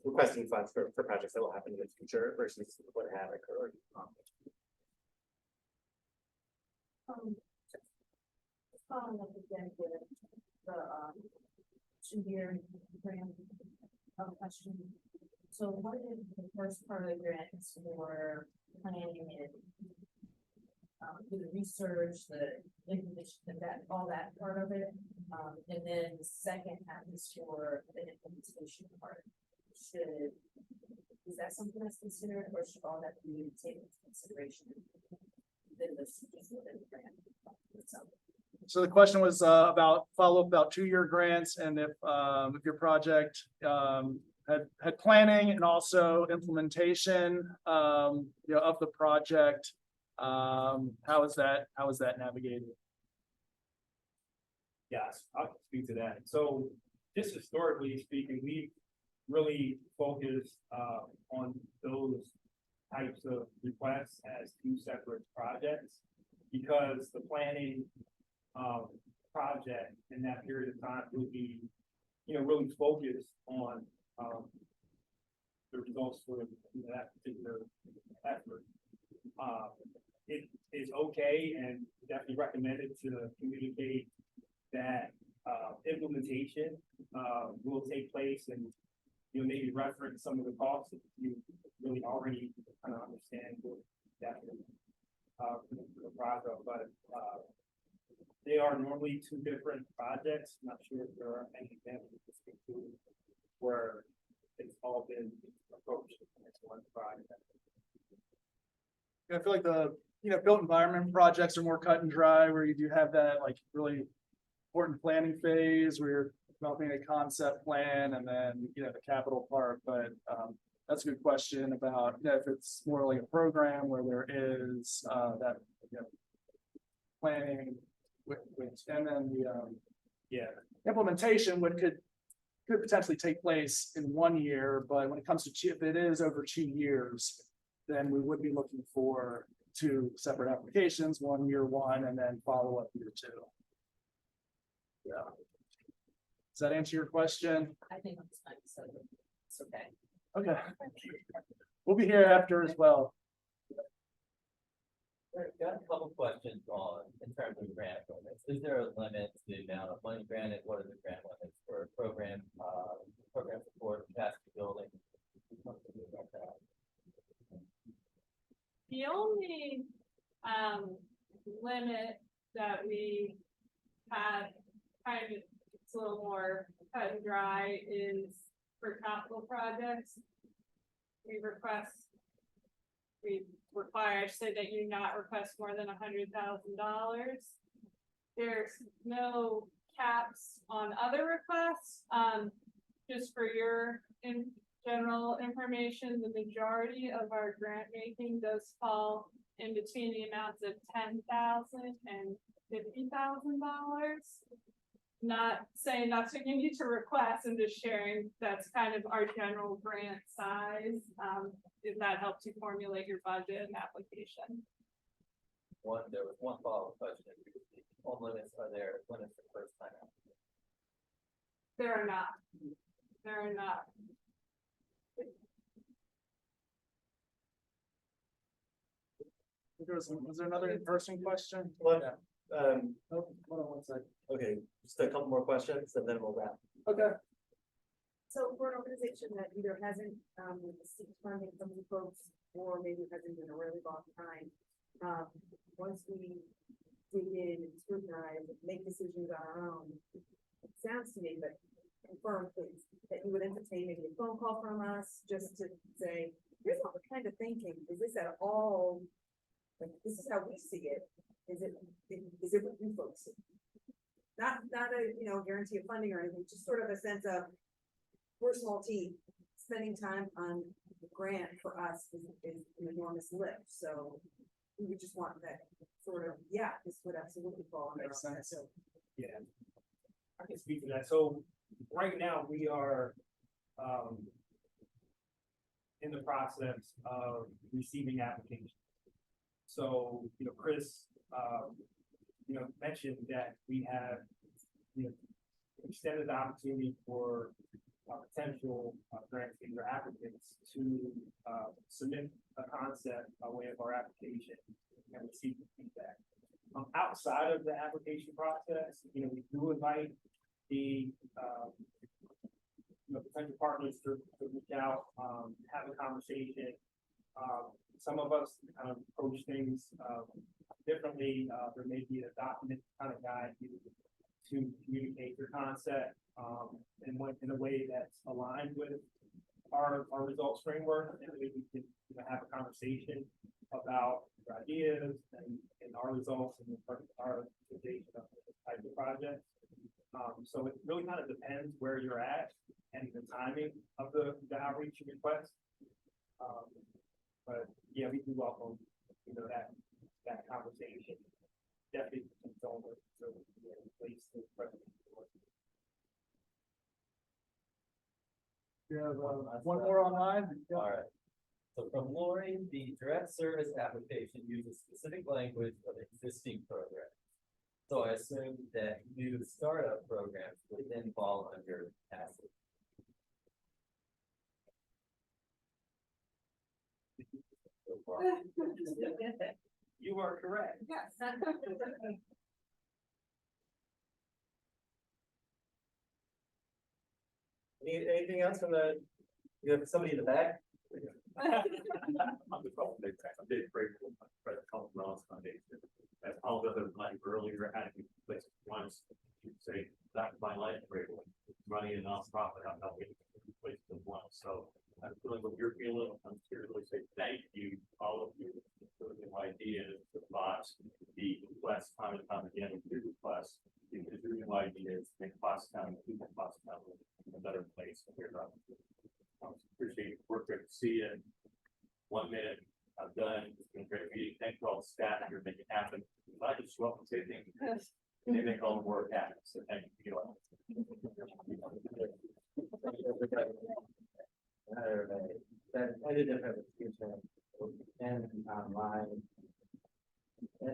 requesting funds for projects that will happen in the future versus what have occurred. Following up again with the, 2-year grant question. So what is the first part of the grant is for planning and do the research, the information, that, all that part of it. And then the second half is for the implementation part. Is that something that's considered, or should all that be taken into consideration? Then this within the grant itself? So the question was about follow-up about 2-year grants, and if your project had planning and also implementation, you know, of the project. How is that navigated? Yes, I'll speak to that. So just historically speaking, we really focused on those types of requests as 2 separate projects, because the planning project in that period of time would be, you know, really focused on the results for that particular effort. It is okay and definitely recommended to communicate that implementation will take place, and you know, maybe reference some of the costs that you really already kind of understand definitely, for the project, but, they are normally two different projects. Not sure if there are any examples to speak to where it's all been approached as one project. I feel like the, built environment projects are more cut and dry, where you do have that like really important planning phase where you're developing a concept plan and then, the capital part, but, that's a good question about, if it's more like a program where there is, that, planning with, and then the, implementation could potentially take place in 1 year, but when it comes to if it is over 2 years, then we would be looking for 2 separate applications, year one, and then follow up year 2. Yeah. Does that answer your question? I think it's fine, so it's okay. Okay. We'll be here after as well. Got a couple questions on, in terms of grant limits. Is there a limit to the amount of money granted? What are the grant limits for program support, capacity building? Something like that. The only, limit that we have kind of, it's a little more cut and dry is for capital projects. We require, I should say, that you not request more than $100,000. There's no caps on other requests. Just for your general information, the majority of our grant making does fall in between the amounts of $10,000 and $50,000. Not saying that's what you need to request, and just sharing that's kind of our general grant size. If that helps you formulate your budget and application. There was one follow-up question. On limits, are there limits for first time applicants? There are not. There are not. Was there another in-person question? What, Oh, hold on one second. okay, just a couple more questions and then we'll wrap. Okay. So for an organization that either hasn't, received funding from the folks, or maybe hasn't been a really long time, once we dig in and scrutinize, and make decisions on our own, it sounds to me, but confirm please, that you would entertain maybe a phone call from us, just to say, here's what we're kind of thinking, is this at all, like, this is how we see it, is it what you folks see? Not a, guarantee of funding or anything, just sort of a sense of, we're a small team, spending time on the grant for us is an enormous lift, so we would just want that sort of, this would absolutely fall under. Makes sense. So, Yeah, I can speak to that. So right now we are in the process of receiving applications. So, Chris, mentioned that we have, extended the opportunity for potential grant or applicants to submit a concept by way of our application and receive the feedback. Outside of the application process, we do invite the potential partners to reach out, have a conversation. Some of us kind of approach things differently. There may be a document kind of guide you to communicate your concept in a way that's aligned with our results framework, and we can have a conversation about your ideas and our results and our interpretation of this type of project. So it really kind of depends where you're at and the timing of the outreach request. But yeah, we do welcome that conversation. Definitely don't place the president. You have one more online? All right. So from Lori, the direct service application uses specific language of existing programs. So I assume that new startup programs would then fall under passive. You are correct. Yes. Anything else from you have somebody in the back? I'm the problem, I'm Dave Grateful, for the College Wellness Foundation. As all the other like earlier, I had to place once, say, that's my life, grateful, running a nonprofit, I'm not waiting to place them once, so. I'm feeling what you're feeling, I'm here to really say thank you, all of you, for the ideas, the thoughts, the requests, time and time again, your requests. Because your new ideas make Pottstown, people of Pottstown a better place here. Appreciate your work, great to see you. 1 minute, I'm done, it's been a great meeting, thank you all the staff here, make it happen. I just show up and say thank you. They make all the work happen, so thank you. All right, that ended up having